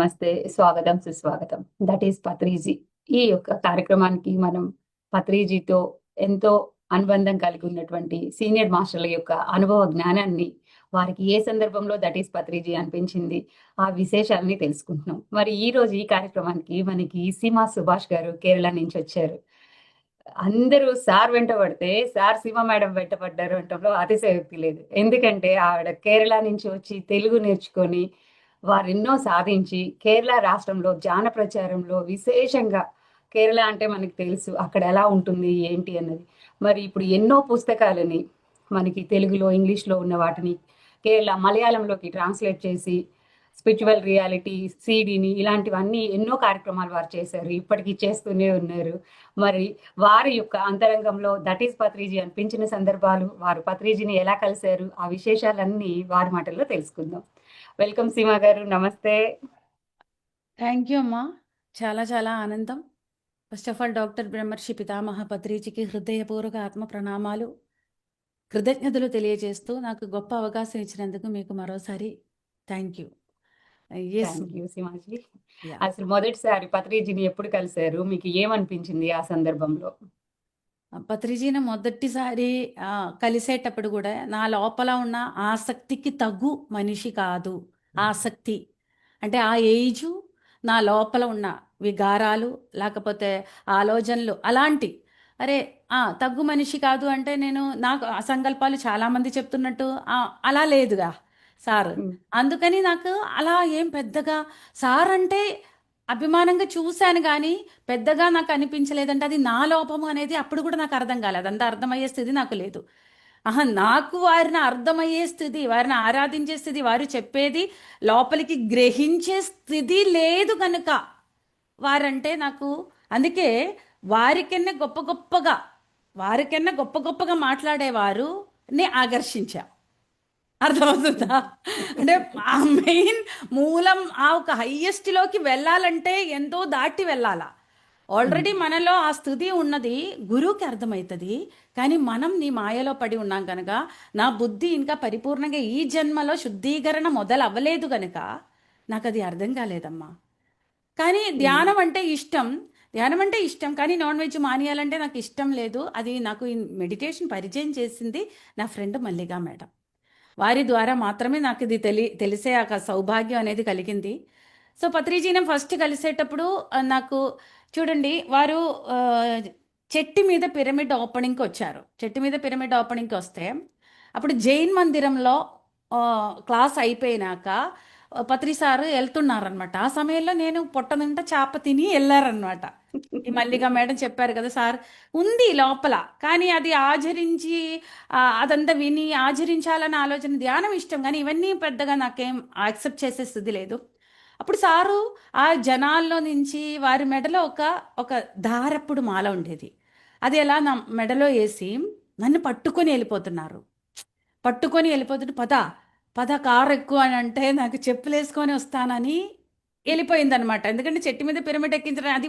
నమస్తే, స్వాగతం, సుస్వాగతం. That is Patriji. ఈ యొక్క కార్యక్రమానికి మనం పత్రిజీతో ఎంతో అనుబంధం కలిగి ఉన్నటువంటి సీనియర్ మాస్టర్ల యొక్క అనుభవ జ్ఞానాన్ని, వారికి ఏ సందర్భంలో దట్ ఈస్ పత్రిజీ అనిపించింది, ఆ విశేషాలని తెలుసుకుంటున్నాం. మరి ఈ రోజు ఈ కార్యక్రమానికి మనకి సీమా సుభాష్ గారు కేరళ నుంచి వచ్చారు. అందరూ సార్ వెంట పడితే సార్ సీమా మేడం వెంట పడ్డారు అనటంలో అతిశయోక్తి లేదు. ఎందుకంటే ఆవిడ కేరళ నుంచి వచ్చి తెలుగు నేర్చుకొని వారెన్నో సాధించి కేరళ రాష్ట్రంలో జాన ప్రచారంలో విశేషంగా, కేరళ అంటే మనకి తెలుసు అక్కడ ఎలా ఉంటుంది ఏంటి అన్నది. మరి ఇప్పుడు ఎన్నో పుస్తకాలని మనకి తెలుగులో ఇంగ్లీష్లో ఉన్న వాటిని కేరళ మలయాళంలోకి ట్రాన్స్లేట్ చేసి స్పిరిచువల్ రియాలిటీ సీడీని ఇలాంటివన్నీ ఎన్నో కార్యక్రమాలు వారు చేశారు, ఇప్పటికీ చేస్తూనే ఉన్నారు. మరి వారి యొక్క అంతరంగంలో దట్ ఈస్ పత్రిజీ అనిపించిన సందర్భాలు, వారు పత్రిజీని ఎలా కలిశారు, ఆ విశేషాలన్నీ వారి మాటల్లో తెలుసుకుందాం. వెల్కమ్ సీమా గారు, నమస్తే. థ్యాంక్ యూ అమ్మా. చాలా చాలా ఆనందం. ఫస్ట్ ఆఫ్ ఆల్ డాక్టర్ బ్రహ్మర్షి పితామహ పత్రిజీకి హృదయపూర్వక ఆత్మ ప్రణామాలు, కృతజ్ఞతలు తెలియజేస్తూ నాకు గొప్ప అవకాశం ఇచ్చినందుకు మీకు మరోసారి thank you. Yes thank you Seemaji. అసలు మొదటిసారి పత్రిజీని ఎప్పుడు కలిశారు, మీకు ఏమనిపించింది ఆ సందర్భంలో? పత్రిజీని మొదటిసారి కలిసేటప్పుడు కూడా నా లోపల ఉన్న ఆసక్తికి తగ్గు మనిషి కాదు. ఆసక్తి అంటే ఆ ఏజు, నా లోపల ఉన్న విగారాలు లేకపోతే ఆలోచనలు అలాంటి, అరే తగ్గు మనిషి కాదు అంటే నేను నాకు ఆ సంకల్పాలు చాలామంది చెప్తున్నట్టు అలా లేదుగా సార్. అందుకని నాకు అలా ఏం పెద్దగా సార్ అంటే అభిమానంగా చూశాను కానీ పెద్దగా నాకు అనిపించలేదంటే అది నా లోపము అనేది అప్పుడు కూడా నాకు అర్థం కాలేదు. అంత అర్థమయ్యే స్థితి నాకు లేదు. నాకు వారిని అర్థమయ్యే స్థితి, వారిని ఆరాధించే స్థితి, వారు చెప్పేది లోపలికి గ్రహించే స్థితి లేదు కనుక వారంటే నాకు, అందుకే వారికన్నా గొప్ప గొప్పగా మాట్లాడేవారు నే ఆకర్షించా. అర్థమవుతుందా? అంటే ఆ మెయిన్ మూలం ఆ ఒక హయ్యెస్ట్లోకి వెళ్ళాలంటే ఎంతో దాటి వెళ్ళాలా. ఆల్రెడీ మనలో ఆ స్థుతి ఉన్నది, గురువుకి అర్థమవుతుంది. కానీ మనం నీ మాయలో పడి ఉన్నాం కనుక, నా బుద్ధి ఇంకా పరిపూర్ణంగా ఈ జన్మలో శుద్ధీకరణ మొదలు అవ్వలేదు కనుక నాకు అది అర్థం కాలేదమ్మా. కానీ ధ్యానం అంటే ఇష్టం కానీ నాన్ వెజ్ మానేయాలంటే నాకు ఇష్టం లేదు. అది నాకు ఈ మెడిటేషన్ పరిచయం చేసింది నా ఫ్రెండ్ మల్లిగా మేడం. వారి ద్వారా మాత్రమే నాకు ఇది తెలిసే ఆ సౌభాగ్యం అనేది కలిగింది. సో పత్రిజీని ఫస్ట్ కలిసేటప్పుడు నాకు చూడండి, వారు చెట్టు మీద పిరమిడ్ ఓపెనింగ్కి వచ్చారు. చెట్టు మీద పిరమిడ్ ఓపెనింగ్కి వస్తే అప్పుడు జైన్ మందిరంలో క్లాస్ అయిపోయినాక పత్రి సారు వెళ్తున్నారనమాట. ఆ సమయంలో నేను పొట్టనింట చేప తిని వెళ్ళారనమాట. ఈ మల్లిగా మేడం చెప్పారు కదా సార్ ఉంది లోపల, కానీ అది ఆచరించి అదంతా విని ఆచరించాలన్న ఆలోచన, ధ్యానం ఇష్టం కానీ ఇవన్నీ పెద్దగా నాకేం యాక్సెప్ట్ చేసే స్థితి లేదు. అప్పుడు సారు ఆ జనాల్లో నుంచి వారి మెడలో ఒక దారప్పుడు మాల ఉండేది, అది ఎలా నా మెడలో వేసి నన్ను పట్టుకొని వెళ్ళిపోతుంటే పద కారు ఎక్కువ అని అంటే నాకు చెప్పులు వేసుకొని వస్తానని వెళ్ళిపోయిందనమాట. ఎందుకంటే చెట్టు మీద పిరమిడ్ ఎక్కించడం అది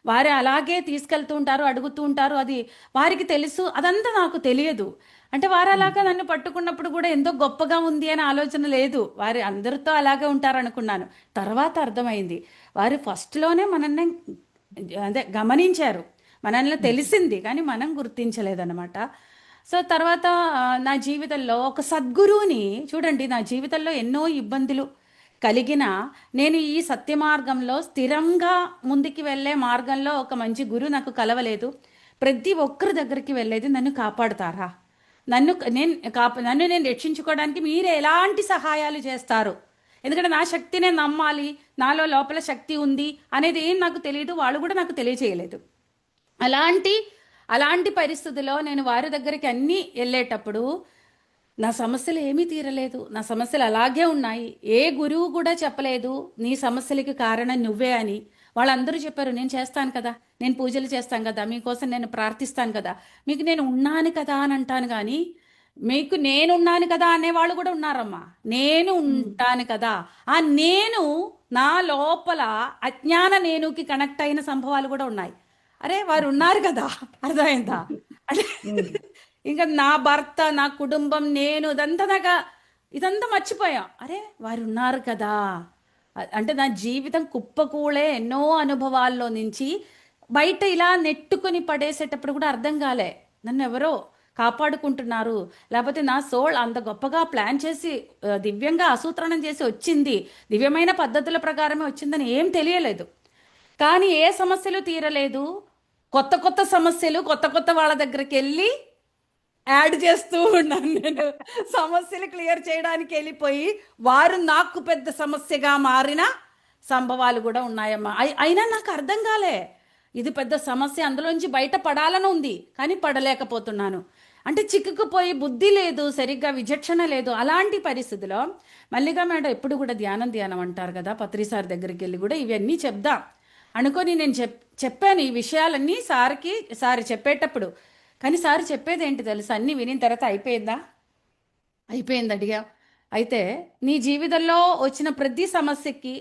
వారి అలాగే తీసుకెళ్తూ ఉంటారు, అడుగుతూ ఉంటారు, అది వారికి తెలుసు, అదంతా నాకు తెలియదు. అంటే వారు అలాగా నన్ను పట్టుకున్నప్పుడు కూడా ఎంతో గొప్పగా ఉంది అనే ఆలోచన లేదు, వారి అందరితో అలాగే ఉంటారు అనుకున్నాను. తర్వాత అర్థమైంది, వారు ఫస్ట్లోనే మనల్ని అదే గమనించారు, మనల్ని తెలిసింది కానీ మనం గుర్తించలేదన్నమాట. సో తర్వాత నా జీవితంలో ఒక సద్గురువుని చూడండి, నా జీవితంలో ఎన్నో ఇబ్బందులు కలిగిన నేను ఈ సత్య మార్గంలో స్థిరంగా ముందుకు వెళ్ళే మార్గంలో ఒక మంచి గురువు నాకు కలవలేదు. ప్రతి ఒక్కరి దగ్గరికి వెళ్ళేది, నన్ను కాపాడుతారా, నన్ను నేను రక్షించుకోవడానికి మీరు ఎలాంటి సహాయాలు చేస్తారు, ఎందుకంటే నా శక్తి నేను నమ్మాలి, నాలో లోపల శక్తి ఉంది అనేది ఏం నాకు తెలియదు, వాళ్ళు కూడా నాకు తెలియచేయలేదు. అలాంటి పరిస్థితుల్లో నేను వారి దగ్గరికి అన్నీ వెళ్ళేటప్పుడు నా సమస్యలు ఏమీ తీరలేదు, నా సమస్యలు అలాగే ఉన్నాయి. ఏ గురువు కూడా చెప్పలేదు నీ సమస్యలకి కారణం నువ్వే అని. వాళ్ళందరూ చెప్పారు, నేను చేస్తాను కదా, నేను పూజలు చేస్తాను కదా, మీకోసం నేను ప్రార్థిస్తాను కదా, మీకు నేను ఉన్నాను కదా అని అంటాను. కానీ మీకు నేనున్నాను కదా అనేవాళ్ళు కూడా ఉన్నారమ్మా. నేను ఉంటాను కదా, ఆ నేను నా లోపల అజ్ఞాన నేనుకి కనెక్ట్ అయిన సంభవాలు కూడా ఉన్నాయి. అరే వారు ఉన్నారు కదా, అర్థమైందా? అంటే ఇంకా నా భర్త, నా కుటుంబం, నేను ఇదంతా మర్చిపోయాం. అరే వారు ఉన్నారు కదా అంటే నా జీవితం కుప్పకూలే ఎన్నో అనుభవాల్లో నుంచి బయట ఇలా నెట్టుకొని పడేసేటప్పుడు కూడా అర్థం కాలే నన్ను ఎవరో కాపాడుకుంటున్నారు, లేకపోతే నా సోల్ అంత గొప్పగా ప్లాన్ చేసి దివ్యంగా ఆసూత్రణం చేసి వచ్చింది, దివ్యమైన పద్ధతుల ప్రకారమే వచ్చిందని ఏం తెలియలేదు. కానీ ఏ సమస్యలు తీరలేదు. కొత్త కొత్త సమస్యలు కొత్త కొత్త వాళ్ళ దగ్గరికి వెళ్ళి యాడ్ చేస్తూ ఉన్నాను నేను. సమస్యలు క్లియర్ చేయడానికి వెళ్ళిపోయి వారు నాకు పెద్ద సమస్యగా మారిన సంభవాలు కూడా ఉన్నాయమ్మా. అయినా నాకు అర్థం కాలే ఇది పెద్ద సమస్య, అందులోంచి బయట పడాలని ఉంది కానీ పడలేకపోతున్నాను. అంటే చిక్కుకుపోయి బుద్ధి లేదు, సరిగ్గా విచక్షణ లేదు. అలాంటి పరిస్థితిలో మల్లిగా మేడం ఎప్పుడు కూడా ధ్యానం అంటారు కదా, పత్రి సార్ దగ్గరికి వెళ్ళి కూడా ఇవన్నీ చెప్దాం అనుకొని నేను చెప్పాను ఈ విషయాలన్నీ సార్కి. సార్ చెప్పేటప్పుడు కానీ సార్ చెప్పేది ఏంటి తెలుసా, అన్నీ వినిన తర్వాత అయిపోయింది అడిగా. అయితే నీ జీవితంలో వచ్చిన ప్రతి సమస్యకి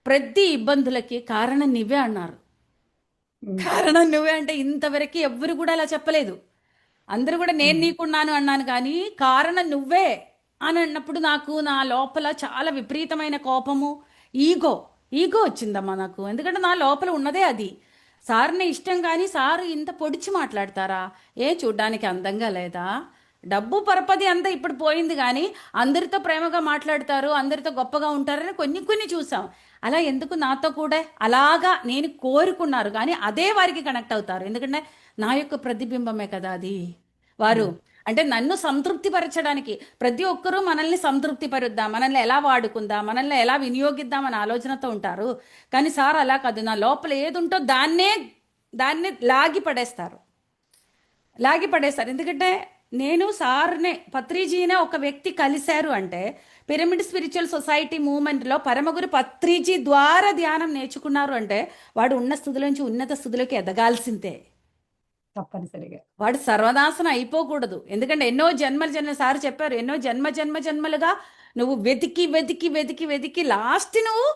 ప్రతి ఇబ్బందులకి కారణం నువ్వే అన్నారు. కారణం నువ్వే అంటే ఇంతవరకు ఎవ్వరు కూడా అలా చెప్పలేదు. అందరూ కూడా నేను నీకున్నాను అన్నాను, కానీ కారణం నువ్వే అని అన్నప్పుడు నాకు నా లోపల చాలా విపరీతమైన కోపము, ఈగో వచ్చిందమ్మా నాకు. ఎందుకంటే నా లోపల ఉన్నదే అది. సార్ని ఇష్టం, కానీ సారు ఇంత పొడిచి మాట్లాడతారా, చూడ్డానికి అందంగా లేదా, డబ్బు పరపతి అంతా ఇప్పుడు పోయింది, కానీ అందరితో ప్రేమగా మాట్లాడతారు, అందరితో గొప్పగా ఉంటారని కొన్ని చూసాం. అలా ఎందుకు నాతో కూడా అలాగా నేను కోరుకున్నారు, కానీ అదే వారికి కనెక్ట్ అవుతారు. ఎందుకంటే నా యొక్క ప్రతిబింబమే కదా అది. వారు అంటే నన్ను సంతృప్తిపరచడానికి ప్రతి ఒక్కరూ మనల్ని సంతృప్తిపరుద్దాం, మనల్ని ఎలా వాడుకుందాం, మనల్ని ఎలా వినియోగిద్దాం అనే ఆలోచనతో ఉంటారు. కానీ సార్ అలా కాదు, నా లోపల ఏది ఉంటో దాన్నే లాగి పడేస్తారు. ఎందుకంటే నేను సార్నే పత్రిజీనే ఒక వ్యక్తి కలిశారు అంటే పిరమిడ్ స్పిరిచువల్ సొసైటీ మూవ్మెంట్లో పరమగురు పత్రిజీ ద్వారా ధ్యానం నేర్చుకున్నారు అంటే వాడు ఉన్న స్థితిలోంచి ఉన్నత స్థితిలోకి ఎదగాల్సిందే. తప్పనిసరిగా వాడు సర్వనాశనం అయిపోకూడదు. ఎందుకంటే ఎన్నో జన్మలు సార్ చెప్పారు, ఎన్నో జన్మలుగా నువ్వు వెతికి లాస్ట్ నువ్వు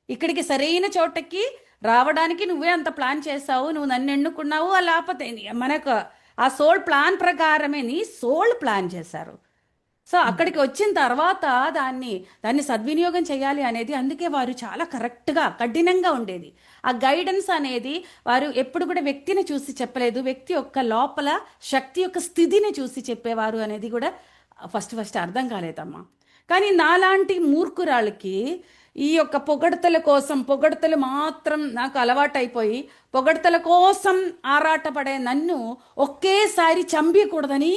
ఇక్కడికి సరైన చోటకి రావడానికి నువ్వే అంత ప్లాన్ చేసావు, నువ్వు నన్ను ఎన్నుకున్నావు. లేకపోతే మనకు ఆ సోల్ ప్లాన్ ప్రకారమే నీ సోల్ ప్లాన్ చేశారు. సో అక్కడికి వచ్చిన తర్వాత దాన్ని సద్వినియోగం చేయాలి అనేది, అందుకే వారు చాలా కరెక్ట్గా కఠినంగా ఉండేది. ఆ గైడెన్స్ అనేది వారు ఎప్పుడు కూడా వ్యక్తిని చూసి చెప్పలేదు, వ్యక్తి యొక్క లోపల శక్తి యొక్క స్థితిని చూసి చెప్పేవారు అనేది కూడా ఫస్ట్ అర్థం కాలేదమ్మా. కానీ నాలాంటి మూర్ఖురాళ్ళకి ఈ యొక్క పొగడ్తలు మాత్రం నాకు అలవాటైపోయి పొగడ్తల కోసం ఆరాటపడే నన్ను ఒకేసారి చంపకూడదని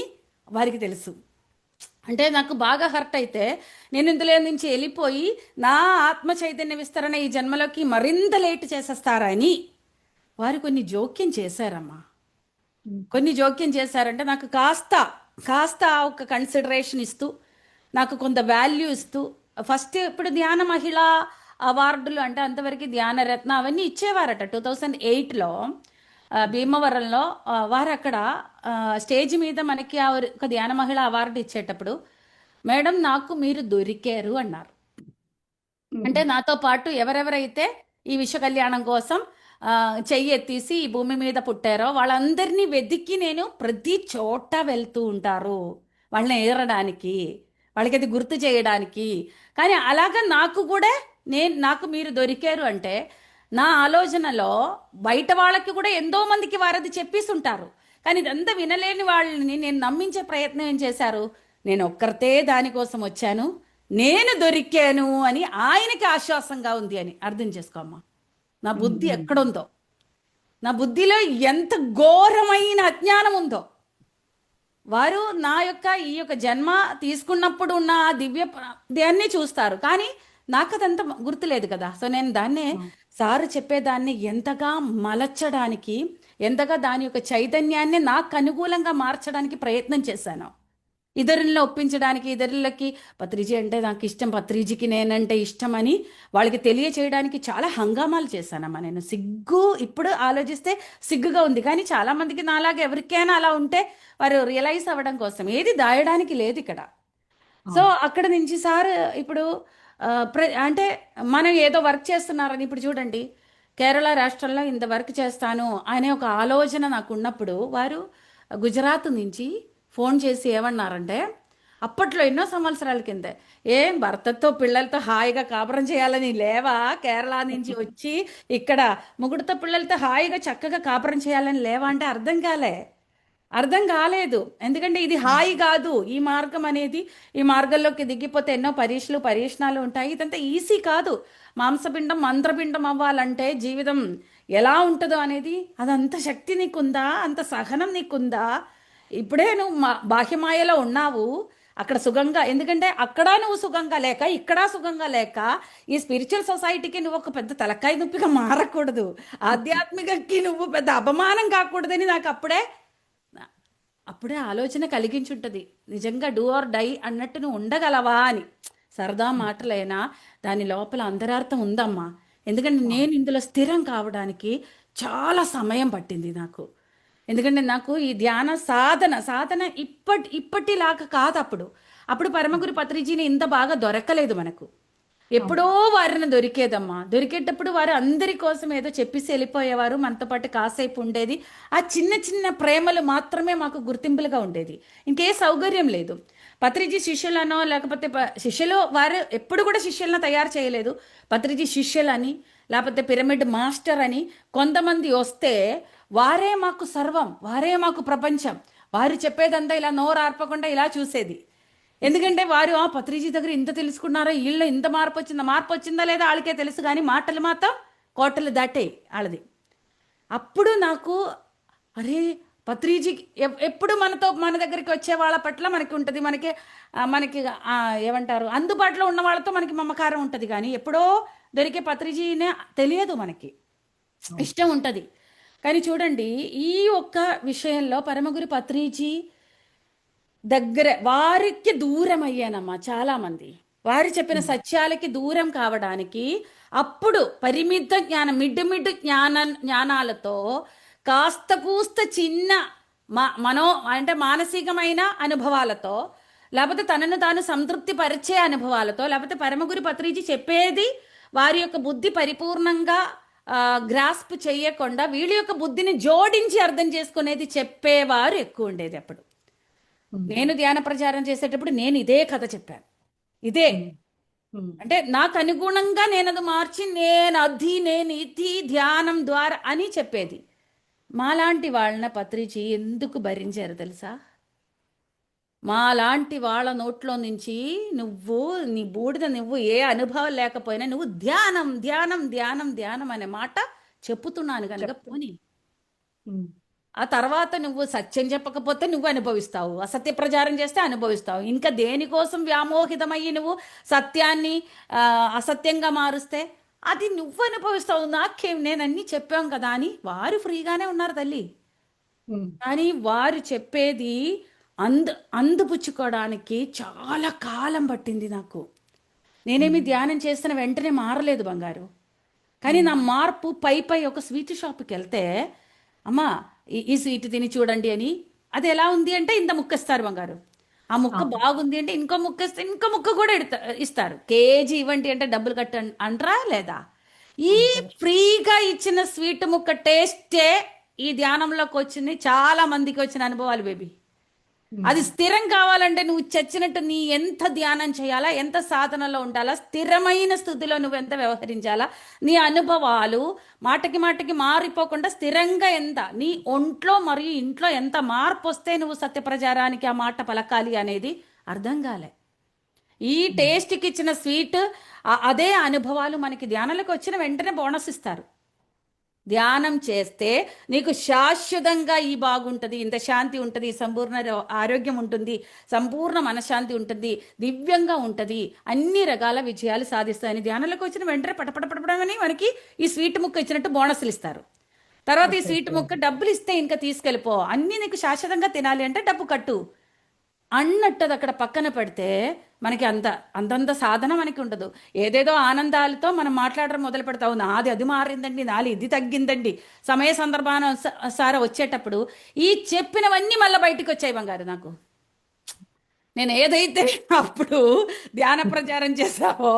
వారికి తెలుసు. అంటే నాకు బాగా హర్ట్ అయితే నేను ఇందులో నుంచి వెళ్ళిపోయి నా ఆత్మ చైతన్య విస్తరణ ఈ జన్మలోకి మరింత లేట్ చేసేస్తారని వారు కొన్ని జోక్యం చేశారమ్మా. కొన్ని జోక్యం చేశారంటే నాకు కాస్త ఒక కన్సిడరేషన్ ఇస్తూ, నాకు కొంత వాల్యూ ఇస్తూ, ఫస్ట్ ఇప్పుడు ధ్యాన మహిళా అవార్డులు అంటే అంతవరకు ధ్యాన రత్న అవన్నీ ఇచ్చేవారట. 2008లో భీమవరంలో వారు అక్కడ స్టేజ్ మీద మనకి ఒక ధ్యాన మహిళ అవార్డు ఇచ్చేటప్పుడు, మేడం నాకు మీరు దొరికారు అన్నారు. అంటే నాతో పాటు ఎవరెవరైతే ఈ విశ్వ కళ్యాణం కోసం చెయ్యి ఎత్తేసి ఈ భూమి మీద పుట్టారో వాళ్ళందరినీ వెతికి నేను ప్రతి చోట వెళ్తూ ఉంటారు, వాళ్ళని ఏరడానికి, వాళ్ళకి అది గుర్తు చేయడానికి. కానీ అలాగా నాకు మీరు దొరికారు అంటే నా ఆలోచనలో బయట వాళ్ళకి కూడా ఎంతో మందికి వారది చెప్పేసి ఉంటారు. కానీ ఇదంతా వినలేని వాళ్ళని నేను నమ్మించే ప్రయత్నం ఏం చేశారు, నేను ఒక్కరితే దానికోసం వచ్చాను, నేను దొరికాను అని ఆయనకి ఆశ్వాసంగా ఉంది అని అర్థం చేసుకోమ్మా. నా బుద్ధి ఎక్కడుందో, నా బుద్ధిలో ఎంత ఘోరమైన అజ్ఞానం ఉందో. వారు ఈ యొక్క జన్మ తీసుకున్నప్పుడు ఉన్న దివ్యాన్ని చూస్తారు, కానీ నాకు అదంతా గుర్తులేదు కదా. సో నేను దాన్నే సారు చెప్పేదాన్ని ఎంతగా మలచడానికి, ఎంతగా దాని యొక్క చైతన్యాన్ని నాకు అనుకూలంగా మార్చడానికి ప్రయత్నం చేశాను. ఇతరులను ఒప్పించడానికి, ఇతరులకి పత్రిజీ అంటే నాకు ఇష్టం, పత్రిజీకి నేనంటే ఇష్టం అని వాళ్ళకి తెలియచేయడానికి చాలా హంగామాలు చేశానమ్మా నేను. ఇప్పుడు ఆలోచిస్తే సిగ్గుగా ఉంది, కానీ చాలామందికి నాలాగా ఎవరికైనా అలా ఉంటే వారు రియలైజ్ అవ్వడం కోసం, ఏది దాయడానికి లేదు ఇక్కడ. సో అక్కడ నుంచి సార్ ఇప్పుడు అంటే మనం ఏదో వర్క్ చేస్తున్నారని, ఇప్పుడు చూడండి కేరళ రాష్ట్రంలో ఇంత వర్క్ చేస్తాను అనే ఒక ఆలోచన నాకు ఉన్నప్పుడు వారు గుజరాత్ నుంచి ఫోన్ చేసి ఏమన్నారంటే, అప్పట్లో ఎన్నో సంవత్సరాల కిందే. ఏం భర్తతో పిల్లలతో హాయిగా కాపురం చేయాలని లేవా? కేరళ నుంచి వచ్చి ఇక్కడ మొగుడుతో పిల్లలతో హాయిగా చక్కగా కాపురం చేయాలని లేవా అంటే అర్థం కాలే. అర్థం కాలేదు. ఎందుకంటే ఇది హాయి కాదు. ఈ మార్గం అనేది, ఈ మార్గంలోకి దిగిపోతే ఎన్నో పరీక్షలు పరీక్షణాలు ఉంటాయి. ఇదంతా ఈజీ కాదు. మాంసపిండం మంత్రపిండం అవ్వాలంటే జీవితం ఎలా ఉంటుందో అనేది, అదంత శక్తి నీకుందా? అంత సహనం నీకుందా? ఇప్పుడే నువ్వు బాహ్యమాయలో ఉన్నావు. అక్కడ సుఖంగా, ఎందుకంటే అక్కడ నువ్వు సుఖంగా లేక ఇక్కడ సుఖంగా లేక ఈ స్పిరిచువల్ సొసైటీకి నువ్వు ఒక పెద్ద తలకాయ నొప్పిగా మారకూడదు. ఆధ్యాత్మికకి నువ్వు పెద్ద అపమానం కాకూడదని నాకు అప్పుడే ఆలోచన కలిగించుంటుంది. నిజంగా డూ ఆర్ డై అన్నట్టు నువ్వు ఉండగలవా అని. సరదా మాటలైనా దాని లోపల అంతరార్థం ఉందమ్మా. ఎందుకంటే నేను ఇందులో స్థిరం కావడానికి చాలా సమయం పట్టింది నాకు. ఎందుకంటే నాకు ఈ ధ్యాన సాధన ఇప్పటిలాగా కాదు. అప్పుడు పరమగురు పత్రిజీని ఇంత బాగా దొరకలేదు మనకు. ఎప్పుడో వారిని దొరికేదమ్మా. దొరికేటప్పుడు వారు అందరి కోసం ఏదో చెప్పేసి వెళ్ళిపోయేవారు. మనతో పాటు కాసేపు ఉండేది. ఆ చిన్న చిన్న ప్రేమలు మాత్రమే మాకు గుర్తింపులుగా ఉండేది. ఇంకే సౌకర్యం లేదు. పత్రిజీ శిష్యులనో లేకపోతే శిష్యులు వారు ఎప్పుడు కూడా శిష్యులను తయారు చేయలేదు. పత్రిజీ శిష్యులని లేకపోతే పిరమిడ్ మాస్టర్ అని కొంతమంది వస్తే వారే మాకు సర్వం, వారే మాకు ప్రపంచం. వారు చెప్పేదంతా ఇలా నోరు ఆర్పకుండా ఇలా చూసేది. ఎందుకంటే వారు పత్రిజీ దగ్గర ఇంత తెలుసుకున్నారా, వీళ్ళు ఇంత మార్పు వచ్చిందా లేదా వాళ్ళకే తెలుసు, కానీ మాటలు మాత్రం కోటలు దాటే వాళ్ళది. అప్పుడు నాకు అరే పత్రిజీ ఎప్పుడు మన దగ్గరికి వచ్చే వాళ్ళ పట్ల మనకి ఉంటుంది, మనకి ఏమంటారు, అందుబాటులో ఉన్న వాళ్ళతో మనకి మమకారం ఉంటుంది. కానీ ఎప్పుడో దొరికే పత్రిజీనే తెలియదు, మనకి ఇష్టం ఉంటుంది. కానీ చూడండి, ఈ ఒక్క విషయంలో పరమగురు పత్రిజీ దగ్గర వారికి దూరం అయ్యానమ్మా. చాలామంది వారు చెప్పిన సత్యాలకి దూరం కావడానికి అప్పుడు పరిమిత జ్ఞానం, మిడ్డు జ్ఞానాలతో కాస్త కూస్త చిన్న అంటే మానసికమైన అనుభవాలతో, లేకపోతే తనను తాను సంతృప్తి పరిచే అనుభవాలతో, లేకపోతే పరమగురు పత్రిజీ చెప్పేది వారి యొక్క బుద్ధి పరిపూర్ణంగా గ్రాస్ప్ చేయకుండా వీళ్ళ యొక్క బుద్ధిని జోడించి అర్థం చేసుకునేది చెప్పేవారు ఎక్కువ ఉండేది. అప్పుడు నేను ధ్యాన ప్రచారం చేసేటప్పుడు నేను ఇదే కథ చెప్పాను. ఇదే అంటే నాకు అనుగుణంగా నేను అది మార్చి నేను ఇది ధ్యానం ద్వారా అని చెప్పేది. మాలాంటి వాళ్ళని పత్రిజీ ఎందుకు భరించారు తెలుసా? మాలాంటి వాళ్ళ నోట్లో నుంచి నీ బూడిద నువ్వు ఏ అనుభవం లేకపోయినా నువ్వు ధ్యానం ధ్యానం ధ్యానం ధ్యానం అనే మాట చెప్పుతున్నాను కనుక పోనీ. ఆ తర్వాత నువ్వు సత్యం చెప్పకపోతే నువ్వు అనుభవిస్తావు, అసత్య ప్రచారం చేస్తే అనుభవిస్తావు. ఇంకా దేనికోసం వ్యామోహితమయ్యి నువ్వు సత్యాన్ని అసత్యంగా మారుస్తే అది నువ్వు అనుభవిస్తావు. నాకేం, నేను అన్నీ చెప్పాం కదా అని వారు ఫ్రీగానే ఉన్నారు తల్లి. కానీ వారు చెప్పేది అందిపుచ్చుకోవడానికి చాలా కాలం పట్టింది నాకు. నేనేమి ధ్యానం చేసిన వెంటనే మారలేదు బంగారు. కానీ నా మార్పు పై ఒక స్వీట్ షాప్కి వెళ్తే, అమ్మా ఈ స్వీట్ తిని చూడండి అని, అది ఎలా ఉంది అంటే ఇంత ముక్క ఇస్తారు బంగారు. ఆ ముక్క బాగుంది అంటే ఇంకో ముక్క ఇస్తే ఇంకో ముక్క కూడా ఇస్తారు. కేజీ ఇవ్వండి అంటే డబ్బులు కట్ట అంటారా లేదా? ఈ ఫ్రీగా ఇచ్చిన స్వీట్ ముక్క టేస్టే ఈ ధ్యానంలోకి వచ్చింది చాలా మందికి వచ్చిన అనుభవాలు బేబీ. అది స్థిరం కావాలంటే నువ్వు చచ్చినట్టు నీ ఎంత ధ్యానం చేయాలా, ఎంత సాధనలో ఉండాలా, స్థిరమైన స్థితిలో నువ్వు ఎంత వ్యవహరించాలా, నీ అనుభవాలు మాటకి మారిపోకుండా స్థిరంగా నీ ఒంట్లో మరియు ఇంట్లో ఎంత మార్పు వస్తే నువ్వు సత్యప్రచారానికి ఆ మాట పలకాలి అనేది అర్థం కాలే. ఈ టేస్ట్కి ఇచ్చిన స్వీట్ అదే అనుభవాలు మనకి ధ్యానాలకు వచ్చిన వెంటనే బోనస్ ఇస్తారు. ధ్యానం చేస్తే నీకు శాశ్వతంగా ఈ బాగుంటుంది, ఇంత శాంతి ఉంటుంది, సంపూర్ణ ఆరోగ్యం ఉంటుంది, సంపూర్ణ మనశ్శాంతి ఉంటుంది, దివ్యంగా ఉంటుంది, అన్ని రకాల విజయాలు సాధిస్తాయని ధ్యానంలోకి వచ్చిన వెంటనే పటపటపడమని మనకి ఈ స్వీట్ ముక్క ఇచ్చినట్టు బోనస్లు ఇస్తారు. తర్వాత ఈ స్వీట్ ముక్క డబ్బులు ఇస్తే ఇంకా తీసుకెళ్ళిపో, అన్నీ నీకు శాశ్వతంగా తినాలి అంటే డబ్బు కట్టు అన్నట్టు అది అక్కడ పక్కన పెడితే మనకి అంతంత సాధన మనకి ఉండదు. ఏదేదో ఆనందాలతో మనం మాట్లాడడం మొదలు పెడతావు. నాది అది మారిందండి, నాది ఇది తగ్గిందండి. సమయ సందర్భానుసారం వచ్చేటప్పుడు ఈ చెప్పినవన్నీ మళ్ళీ బయటకు వచ్చాయి బంగారు. నాకు నేను ఏదైతే అప్పుడు ధ్యాన ప్రచారం చేసావో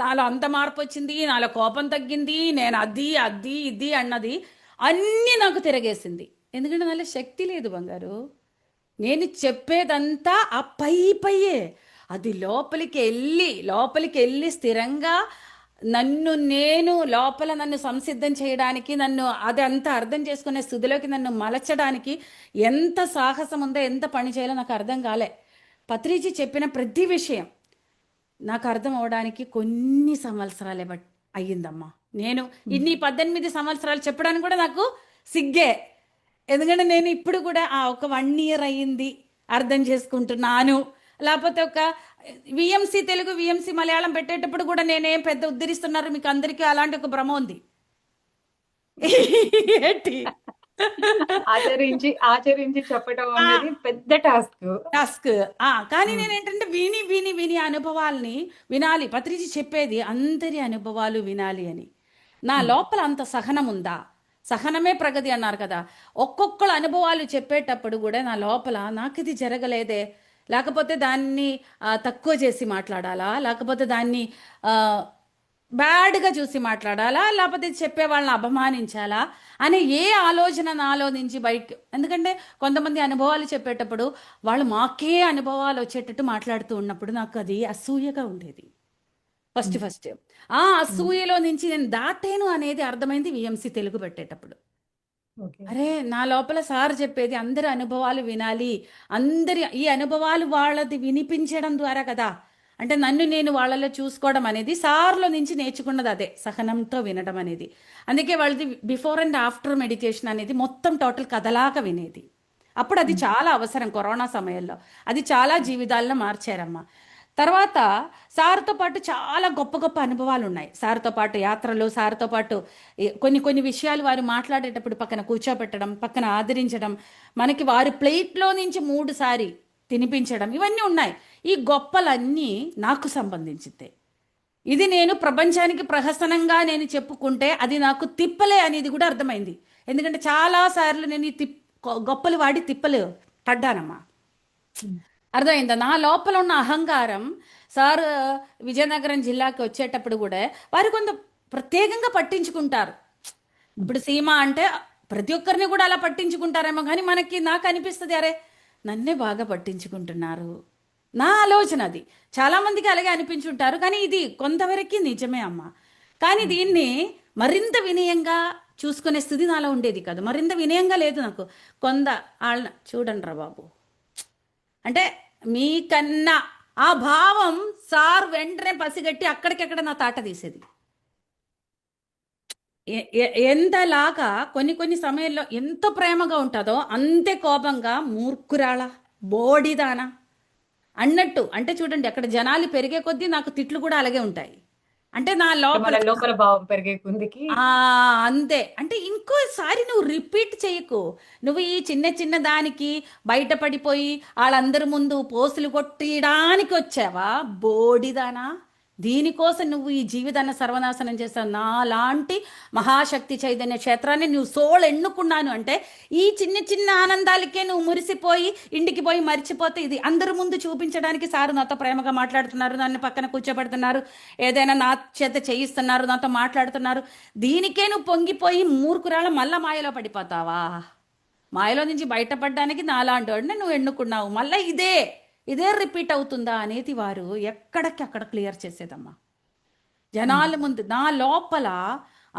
నాలో అంత మార్పు వచ్చింది, నాలో కోపం తగ్గింది, నేను అది ఇది అన్నది అన్నీ నాకు తిరగేసింది. ఎందుకంటే నాలో శక్తి లేదు బంగారు. నేను చెప్పేదంతా ఆ పై పయ్యే. అది లోపలికి వెళ్ళి స్థిరంగా నన్ను సంసిద్ధం చేయడానికి, నన్ను అది అంతా అర్థం చేసుకునే స్థితిలోకి నన్ను మలచడానికి ఎంత సాహసం ఉందో, ఎంత పని చేయాలో నాకు అర్థం కాలే. పత్రిజీ చెప్పిన ప్రతి విషయం నాకు అర్థం అవడానికి కొన్ని సంవత్సరాలే అయ్యిందమ్మా. నేను ఇన్ని 18 సంవత్సరాలు చెప్పడానికి కూడా నాకు సిగ్గే. ఎందుకంటే నేను ఇప్పుడు కూడా ఒక 1 year అయ్యింది అర్థం చేసుకుంటున్నాను. లేకపోతే ఒక విఎంసి తెలుగు, విఎంసి మలయాళం పెట్టేటప్పుడు కూడా నేనేం పెద్ద ఉద్ధరిస్తున్నారు మీకు అందరికీ అలాంటి ఒక భ్రమ ఉంది. ఏంటి ఆచరించి చెప్పడం అనేది పెద్ద టాస్క్. కానీ నేను ఏంటంటే విని అనుభవాల్ని వినాలి. పత్రిజీ చెప్పేది అందరి అనుభవాలు వినాలి అని. నా లోపల అంత సహనం ఉందా? సహనమే ప్రగతి అన్నారు కదా. ఒక్కొక్కళ్ళ అనుభవాలు చెప్పేటప్పుడు కూడా నా లోపల నాకు ఇది జరగలేదే, లేకపోతే దాన్ని తక్కువ చేసి మాట్లాడాలా, లేకపోతే దాన్ని బ్యాడ్గా చూసి మాట్లాడాలా, లేకపోతే చెప్పే వాళ్ళని అపమానించాలా అనే ఏ ఆలోచన నాలో నుంచి బయట. ఎందుకంటే కొంతమంది అనుభవాలు చెప్పేటప్పుడు వాళ్ళు మాకే అనుభవాలు వచ్చేటట్టు మాట్లాడుతూ ఉన్నప్పుడు నాకు అది అసూయగా ఉండేది. ఫస్ట్ ఆ అసూయలో నుంచి నేను దాటేను అనేది అర్థమైంది విఎంసి తెలుగు పెట్టేటప్పుడు. అరే నా లోపల సార్ చెప్పేది అందరి అనుభవాలు వినాలి, ఈ అనుభవాలు వాళ్ళది వినిపించడం ద్వారా కదా. అంటే నన్ను నేను వాళ్ళలో చూసుకోవడం అనేది సార్లో నుంచి నేర్చుకున్నది అదే, సహనంతో వినడం అనేది. అందుకే వాళ్ళది బిఫోర్ అండ్ ఆఫ్టర్ మెడిటేషన్ అనేది మొత్తం టోటల్ కథలాగా వినేది. అప్పుడు అది చాలా అవసరం. కరోనా సమయంలో అది చాలా జీవితాల్లో మార్చారమ్మా. తర్వాత సార్తో పాటు చాలా గొప్ప గొప్ప అనుభవాలు ఉన్నాయి. సార్తో పాటు యాత్రలు, సార్తో పాటు కొన్ని విషయాలు వారు మాట్లాడేటప్పుడు పక్కన కూర్చోబెట్టడం, పక్కన ఆదరించడం, మనకి వారి ప్లేట్లో నుంచి 3 సారి తినిపించడం, ఇవన్నీ ఉన్నాయి. ఈ గొప్పలన్నీ నాకు సంబంధించిందే. ఇది నేను ప్రపంచానికి ప్రహసనంగా నేను చెప్పుకుంటే అది నాకు తిప్పలే అనేది కూడా అర్థమైంది. ఎందుకంటే చాలాసార్లు నేను ఈ గొప్పలు వాడి తిప్పలు పడ్డానమ్మా. అర్థమైందా? నా లోపల ఉన్న అహంకారం సార్ విజయనగరం జిల్లాకి వచ్చేటప్పుడు కూడా వారు కొంత ప్రత్యేకంగా పట్టించుకుంటారు. ఇప్పుడు సీమ అంటే ప్రతి ఒక్కరిని కూడా అలా పట్టించుకుంటారేమో, కానీ నాకు అనిపిస్తుంది అరే నన్నే బాగా పట్టించుకుంటున్నారు. నా ఆలోచన అది. చాలామందికి అలాగే అనిపించుంటారు, కానీ ఇది కొంతవరకు నిజమే అమ్మ. కానీ దీన్ని మరింత వినయంగా చూసుకునే స్థితి నాలో ఉండేది కాదు. మరింత వినయంగా లేదు నాకు. వాళ్ళ చూడండి రా బాబు అంటే మీకన్నా ఆ భావం సార్ వెంటనే పసిగట్టి అక్కడికెక్కడ నా తాట తీసేది. ఎంతలాగా కొన్ని సమయంలో ఎంత ప్రేమగా ఉంటుందో అంతే కోపంగా మూర్ఖురాళ, బోడిదానా అన్నట్టు. అంటే చూడండి, అక్కడ జనాలు పెరిగే కొద్దీ నాకు తిట్లు కూడా అలాగే ఉంటాయి. అంటే నా లోపల భావం పెరిగే కొందికి అంతే. అంటే ఇంకోసారి నువ్వు రిపీట్ చేయకు. నువ్వు ఈ చిన్న దానికి బయటపడిపోయి వాళ్ళందరి ముందు పోసులు కొట్టడానికి వచ్చావా బోడిదానా? దీనికోసం నువ్వు ఈ జీవితాన్ని సర్వనాశనం చేస్తావు. నా లాంటి మహాశక్తి చైతన్య క్షేత్రాన్ని నువ్వు ఎన్నుకున్నాను అంటే ఈ చిన్న ఆనందాలకే నువ్వు మురిసిపోయి ఇంటికి పోయి మర్చిపోతే ఇది అందరి ముందు చూపించడానికి సారు నాతో ప్రేమగా మాట్లాడుతున్నారు, నన్ను పక్కన కూర్చోబెడుతున్నారు, ఏదైనా నా చేత చేయిస్తున్నారు, నాతో మాట్లాడుతున్నారు. దీనికే నువ్వు పొంగిపోయి మూర్ఖురాల మళ్ళా మాయలో పడిపోతావా? మాయలో నుంచి బయటపడడానికి నాలాంటి వాడిని నువ్వు ఎన్నుకున్నావు. మళ్ళీ ఇదే రిపీట్ అవుతుందా అనేది వారు ఎక్కడికి అక్కడ క్లియర్ చేసేదమ్మా. జనాల ముందు నా లోపల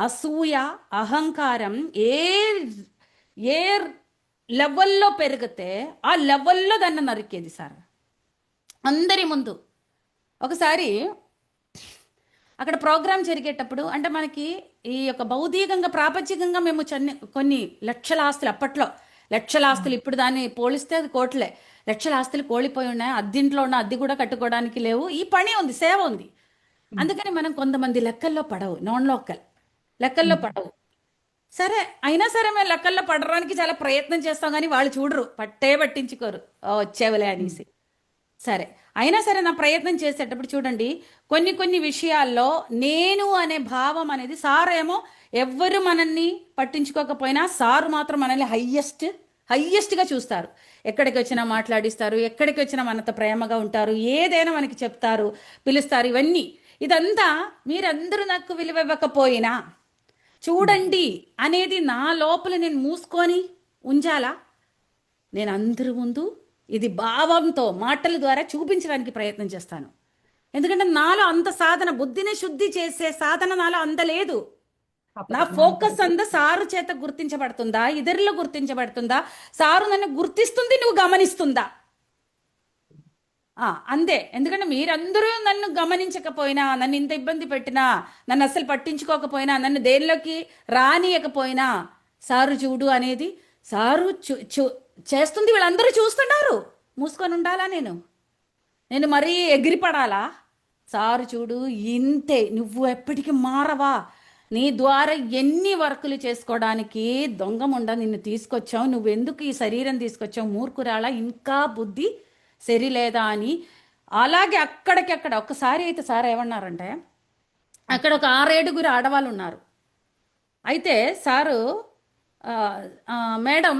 అసూయ, అహంకారం ఏ లెవెల్లో పెరిగితే ఆ లెవెల్లో దాన్ని నరికేది సార్ అందరి ముందు. ఒకసారి అక్కడ ప్రోగ్రాం జరిగేటప్పుడు అంటే మనకి ఈ యొక్క భౌతికంగా ప్రాపంచికంగా మేము కొన్ని లక్షల ఆస్తులు, అప్పట్లో లక్షల ఆస్తులు, ఇప్పుడు దాన్ని పోలిస్తే అది కోట్లే, లక్షల ఆస్తులు కోల్పోయి ఉన్నాయి. అద్దింట్లో ఉన్న అద్దె కూడా కట్టుకోవడానికి లేవు. ఈ పని ఉంది, సేవ ఉంది. అందుకని మనం కొంతమంది లెక్కల్లో పడవు, నాన్ లోకల్ లెక్కల్లో పడవు. సరే అయినా సరే మేము లెక్కల్లో పడడానికి చాలా ప్రయత్నం చేస్తాం, కానీ వాళ్ళు చూడరు, పట్టించుకోరు, వచ్చేవలే అనేసి. సరే అయినా సరే నా ప్రయత్నం చేసేటప్పుడు చూడండి, కొన్ని విషయాల్లో నేను అనే భావం అనేది, సార్ ఏమో ఎవ్వరు మనల్ని పట్టించుకోకపోయినా సారు మాత్రం మనల్ని హయ్యెస్ట్గా చూస్తారు. ఎక్కడికి వచ్చినా మాట్లాడిస్తారు, ఎక్కడికి వచ్చినా మనతో ప్రేమగా ఉంటారు, ఏదైనా మనకి చెప్తారు, పిలుస్తారు. ఇదంతా మీరందరూ నాకు విలువ ఇవ్వకపోయినా చూడండి అనేది నా లోపల నేను మూసుకొని ఉంచాలా? నేను అందరి ముందు ఇది భావంతో మాటల ద్వారా చూపించడానికి ప్రయత్నం చేస్తాను. ఎందుకంటే నాలో అంత సాధన, బుద్ధిని శుద్ధి చేసే సాధన నాలో అందలేదు. నా ఫోకస్ అంతా సారు చేత గుర్తించబడుతుందా, ఇతరులు గుర్తించబడుతుందా, సారు నన్ను గుర్తిస్తుంది, నువ్వు గమనిస్తుందా, అంతే. ఎందుకంటే మీరందరూ నన్ను గమనించకపోయినా, నన్ను ఇంత ఇబ్బంది పెట్టినా, నన్ను అస్సలు పట్టించుకోకపోయినా, నన్ను దేనిలోకి రానియకపోయినా, సారు చూడు అనేది సారు చేస్తుంది. వీళ్ళందరూ చూస్తున్నారు, మూసుకొని ఉండాలా నేను మరీ ఎగిరిపడాలా? సారు చూడు, ఇంతే, నువ్వు ఎప్పటికీ మారవా, నీ ద్వారా ఎన్ని వర్కులు చేసుకోవడానికి దొంగముండ నిన్ను తీసుకొచ్చావు, నువ్వెందుకు ఈ శరీరం తీసుకొచ్చావు, మూర్ఖురాలా, ఇంకా బుద్ధి సరిలేదా అని. అలాగే అక్కడికక్కడ ఒక్కసారి అయితే సార్ ఏమన్నారంటే, అక్కడ ఒక 6-7 ఆడవాళ్ళు ఉన్నారు. అయితే సారు, మేడం,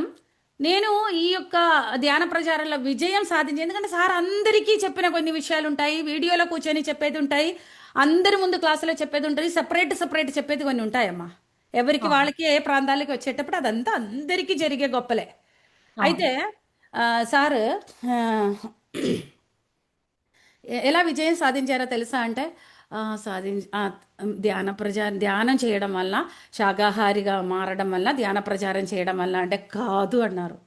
నేను ఈ యొక్క ధ్యాన ప్రచారంలో విజయం సాధించి, ఎందుకంటే సార్ అందరికీ చెప్పిన కొన్ని విషయాలు ఉంటాయి, వీడియోలో కూర్చొని చెప్పేది ఉంటాయి, అందరి ముందు క్లాసులో చెప్పేది ఉంటుంది, సపరేట్ చెప్పేది కొన్ని ఉంటాయమ్మా. ఎవరికి వాళ్ళకి ఏ ప్రాంతాలకి వచ్చేటప్పుడు అదంతా అందరికీ జరిగే గొప్పలే. అయితే సార్ ఎలా విజయం సాధించారో తెలుసా అంటే, ధ్యానం చేయడం వల్ల, శాకాహారిగా మారడం వల్ల, ధ్యాన ప్రచారం చేయడం వల్ల అంటే కాదు అన్నారు.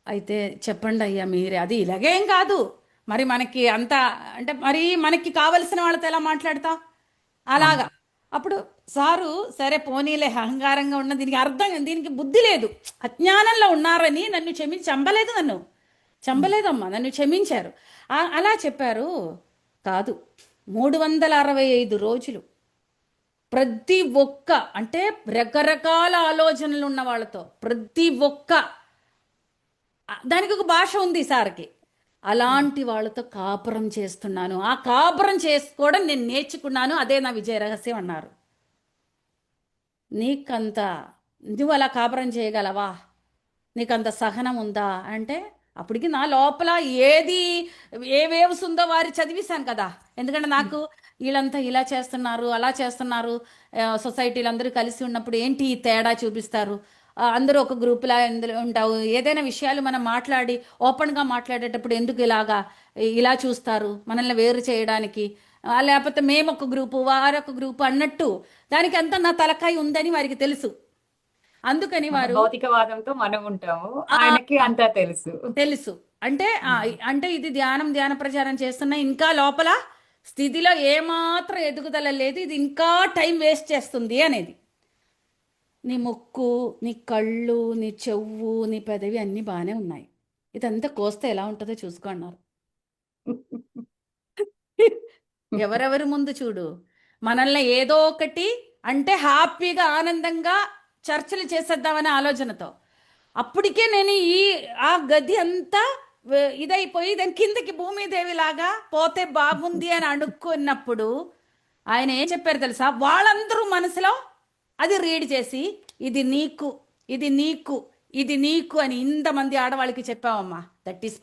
అయితే చెప్పండి అయ్యా మీరే, అది ఇలాగేం కాదు, మరి మనకి అంత అంటే మరి మనకి కావలసిన వాళ్ళతో ఎలా మాట్లాడతా అలాగా. అప్పుడు సారు, సరే పోనీలే, అహంకారంగా ఉన్న దీనికి అర్థం, దీనికి బుద్ధి లేదు, అజ్ఞానంలో ఉన్నారని నన్ను చంపలేదమ్మా, నన్ను క్షమించారు. అలా చెప్పారు. కాదు, 365 రోజులు ప్రతి ఒక్క, అంటే రకరకాల ఆలోచనలు ఉన్న వాళ్ళతో, ప్రతి ఒక్క, దానికి ఒక భాష ఉంది సార్కి, అలాంటి వాళ్ళతో కాపురం చేస్తున్నాను. ఆ కాపురం చేసుకోవడం నేను నేర్చుకున్నాను, అదే నా విజయ రహస్యం అన్నారు. నువ్వు అలా కాపురం చేయగలవా, నీకంత సహనం ఉందా అంటే, అప్పటికి నా లోపల ఏ వేవ్స్ ఉందో వారి చదివిస్తాను కదా. ఎందుకంటే నాకు వీళ్ళంతా ఇలా చేస్తున్నారు, అలా చేస్తున్నారు, సొసైటీలు అందరూ కలిసి ఉన్నప్పుడు ఏంటి ఈ తేడా చూపిస్తారు, అందరూ ఒక గ్రూపులా ఉంటావు, ఏదైనా విషయాలు మనం మాట్లాడి ఓపెన్గా మాట్లాడేటప్పుడు ఎందుకు ఇలా చూస్తారు, మనల్ని వేరు చేయడానికి, లేకపోతే మేము ఒక గ్రూపు వారొక గ్రూపు అన్నట్టు, దానికి అంతా నా తలకాయ ఉందని వారికి తెలుసు. అందుకని వారు భౌతికవాదంతో మనం ఉంటాము, ఆయనకి అంతా తెలుసు. అంటే ఇది ధ్యాన ప్రచారం చేస్తున్నా, ఇంకా లోపల స్థితిలో ఏమాత్రం ఎదుగుదల లేదు, ఇది ఇంకా టైం వేస్ట్ చేస్తుంది అనేది. నీ ముక్కు, నీ కళ్ళు, నీ చెవు, నీ పెదవి అన్నీ బాగానే ఉన్నాయి, ఇదంతా కోస్తే ఎలా ఉంటుందో చూసుకో అన్నారు. ఎవరెవరి ముందు చూడు, మనల్ని ఏదో ఒకటి అంటే హ్యాపీగా ఆనందంగా చర్చలు చేసేద్దామనే ఆలోచనతో, అప్పటికే నేను ఆ గది అంతా ఇదైపోయి దాని కిందకి భూమిదేవి లాగా పోతే బాగుంది అని అనుకున్నప్పుడు ఆయన ఏం చెప్పారు తెలుసా, వాళ్ళందరూ మనసులో అది రీడ్ చేసి, ఇది నీకు, ఇది నీకు, ఇది నీకు అని ఇంతమంది ఆడవాళ్ళకి చెప్పావమ్మా. That is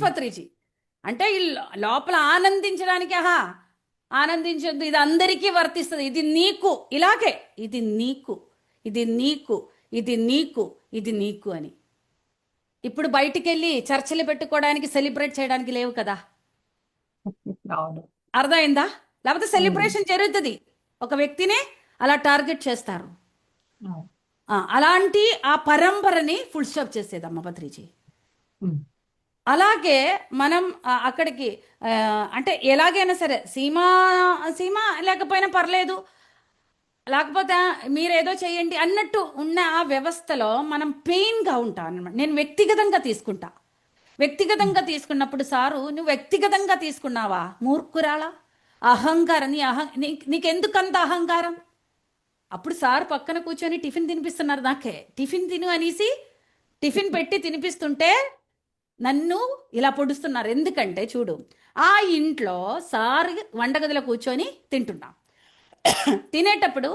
Patriji. అంటే లోపల ఆనందించడానికి, ఆనందించద్దు, ఇది అందరికీ వర్తిస్తుంది, ఇది నీకు, ఇలాగే ఇది నీకు, ఇది నీకు, ఇది నీకు, ఇది నీకు అని. ఇప్పుడు బయటికి వెళ్ళి చర్చలు పెట్టుకోవడానికి, సెలబ్రేట్ చేయడానికి లేవు కదా, అర్థమైందా? లేకపోతే సెలబ్రేషన్ జరుగుతుంది, ఒక వ్యక్తిని అలా టార్గెట్ చేస్తారు. అలాంటి ఆ పరంపరని ఫుల్ స్టాప్ చేసేదమ్మ పత్రిజీ. అలాగే మనం అక్కడికి అంటే ఎలాగైనా సరే సీమ లేకపోయినా పర్లేదు, లేకపోతే మీరేదో చేయండి అన్నట్టు ఉన్న ఆ వ్యవస్థలో మనం పెయిన్గా ఉంటాం అన్నమాట. నేను వ్యక్తిగతంగా తీసుకున్నప్పుడు సారు, నువ్వు వ్యక్తిగతంగా తీసుకున్నావా మూర్ఖురాలా, అహంకారం, నీకెందుకంత అహంకారం? అప్పుడు సార్ పక్కన కూర్చొని టిఫిన్ తినిపిస్తున్నారు నాకే, టిఫిన్ తిను అనేసి టిఫిన్ పెట్టి తినిపిస్తుంటే నన్ను ఇలా పొడుస్తున్నారు. ఎందుకంటే చూడు, ఆ ఇంట్లో సార్ వంటగదిలో కూర్చొని తింటున్నా, తినేటప్పుడు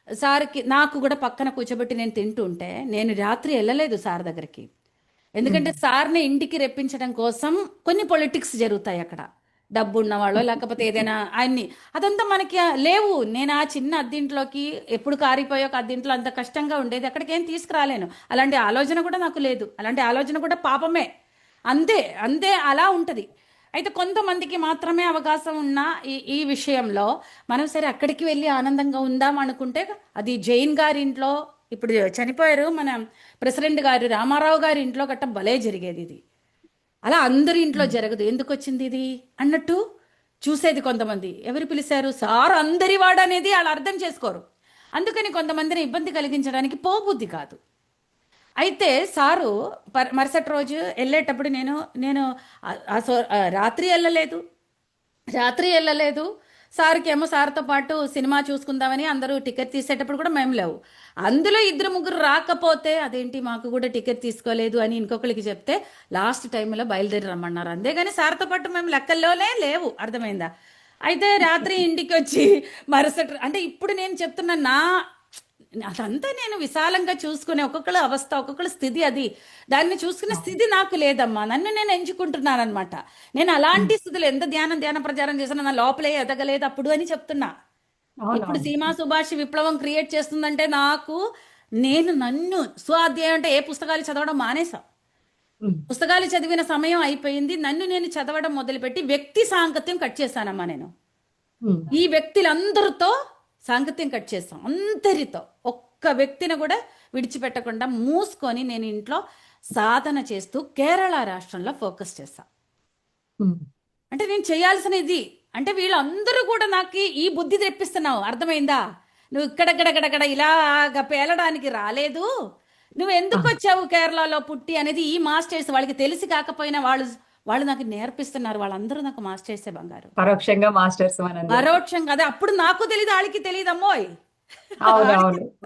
సార్కి నాకు కూడా పక్కన కూర్చోబెట్టి నేను తింటుంటే, నేను రాత్రి వెళ్ళలేదు సార్ దగ్గరికి, ఎందుకంటే సార్ని ఇంటికి రెప్పించడం కోసం కొన్ని పొలిటిక్స్ జరుగుతాయి అక్కడ. డబ్బు ఉన్నవాళ్ళో లేకపోతే ఏదైనా ఆయన్ని అదంతా మనకి లేవు. నేను ఆ చిన్న అద్దింట్లోకి ఎప్పుడు కారిపోయే ఒక అద్దింట్లో అంత కష్టంగా ఉండేది, అక్కడికి ఏం తీసుకురాలేను. అలాంటి ఆలోచన కూడా నాకు లేదు. అలాంటి ఆలోచన కూడా పాపమే. అంతే అంతే, అలా ఉంటుంది. అయితే కొంతమందికి మాత్రమే అవకాశం ఉన్న ఈ విషయంలో మనం సరే అక్కడికి వెళ్ళి ఆనందంగా ఉందాం అనుకుంటే, అది జైన్ గారి ఇంట్లో ఇప్పుడు చనిపోయారు మన ప్రెసిడెంట్ గారు రామారావు గారి ఇంట్లో గట్ట భలే జరిగేది ఇది. అలా అందరి ఇంట్లో జరగదు. ఎందుకు వచ్చింది ఇది అన్నట్టు చూసేది కొంతమంది. ఎవరు పిలిచారు సార్ అందరి వాడు అనేది వాళ్ళు అర్థం చేసుకోరు. అందుకని కొంతమందిని ఇబ్బంది కలిగించడానికి పోబుద్ధి కాదు. అయితే సారు మరుసటి రోజు వెళ్ళేటప్పుడు నేను నేను రాత్రి వెళ్ళలేదు. సార్కి ఏమో సార్తో పాటు సినిమా చూసుకుందామని అందరూ టికెట్ తీసేటప్పుడు కూడా మేము లేవు. అందులో 2-3 రాకపోతే అదేంటి మాకు కూడా టికెట్ తీసుకోలేదు అని ఇంకొకరికి చెప్తే లాస్ట్ టైంలో బయలుదేరి రమ్మన్నారు. అంతేగాని సార్తో పాటు మేము లెక్కల్లోనే లేవు. అర్థమైందా? అయితే రాత్రి ఇంటికి వచ్చి మరుసటి అంటే ఇప్పుడు నేను చెప్తున్నా అదంతా నేను విశాలంగా చూసుకునే ఒక్కొక్కళ్ళ అవస్థ, ఒక్కొక్కళ్ళ స్థితి, అది దాన్ని చూసుకునే స్థితి నాకు లేదమ్మా. నన్ను నేను ఎంచుకుంటున్నాను అనమాట. నేను అలాంటి స్థితిలో ఎంత ధ్యాన ప్రచారం చేసినా నా లోపలే ఎదగలేదు అప్పుడు అని చెప్తున్నా. ఇప్పుడు సీమా సుభాష్ విప్లవం క్రియేట్ చేస్తుందంటే నేను నన్ను స్వాధ్యాయం అంటే ఏ పుస్తకాలు చదవడం మానేసా. పుస్తకాలు చదివిన సమయం అయిపోయింది. నన్ను నేను చదవడం మొదలుపెట్టి వ్యక్తి సాంగత్యం కట్ చేశానమ్మా. నేను ఈ వ్యక్తులందరితో సాంగత్యం కట్ చేస్తాం. అందరితో ఒక్క వ్యక్తిని కూడా విడిచిపెట్టకుండా మూసుకొని నేను ఇంట్లో సాధన చేస్తూ కేరళ రాష్ట్రంలో ఫోకస్ చేశా. అంటే నేను చేయాల్సినది అంటే వీళ్ళందరూ కూడా నాకు ఈ బుద్ధి తెప్పిస్తున్నావు. అర్థమైందా? నువ్వు ఇక్కడక్కడక్కడక్కడ ఇలాగ పేలడానికి రాలేదు. నువ్వు ఎందుకు వచ్చావు కేరళలో పుట్టి అనేది ఈ మాస్టర్స్ వాళ్ళకి తెలిసి కాకపోయినా వాళ్ళు నాకు నేర్పిస్తున్నారు. వాళ్ళందరూ నాకు మాస్టర్సే బంగారు. పరోక్షంగా మాస్టర్స్ పరోక్షంగా. అదే అప్పుడు నాకు తెలియదు, వాళ్ళకి తెలియదు అమ్మోయ్.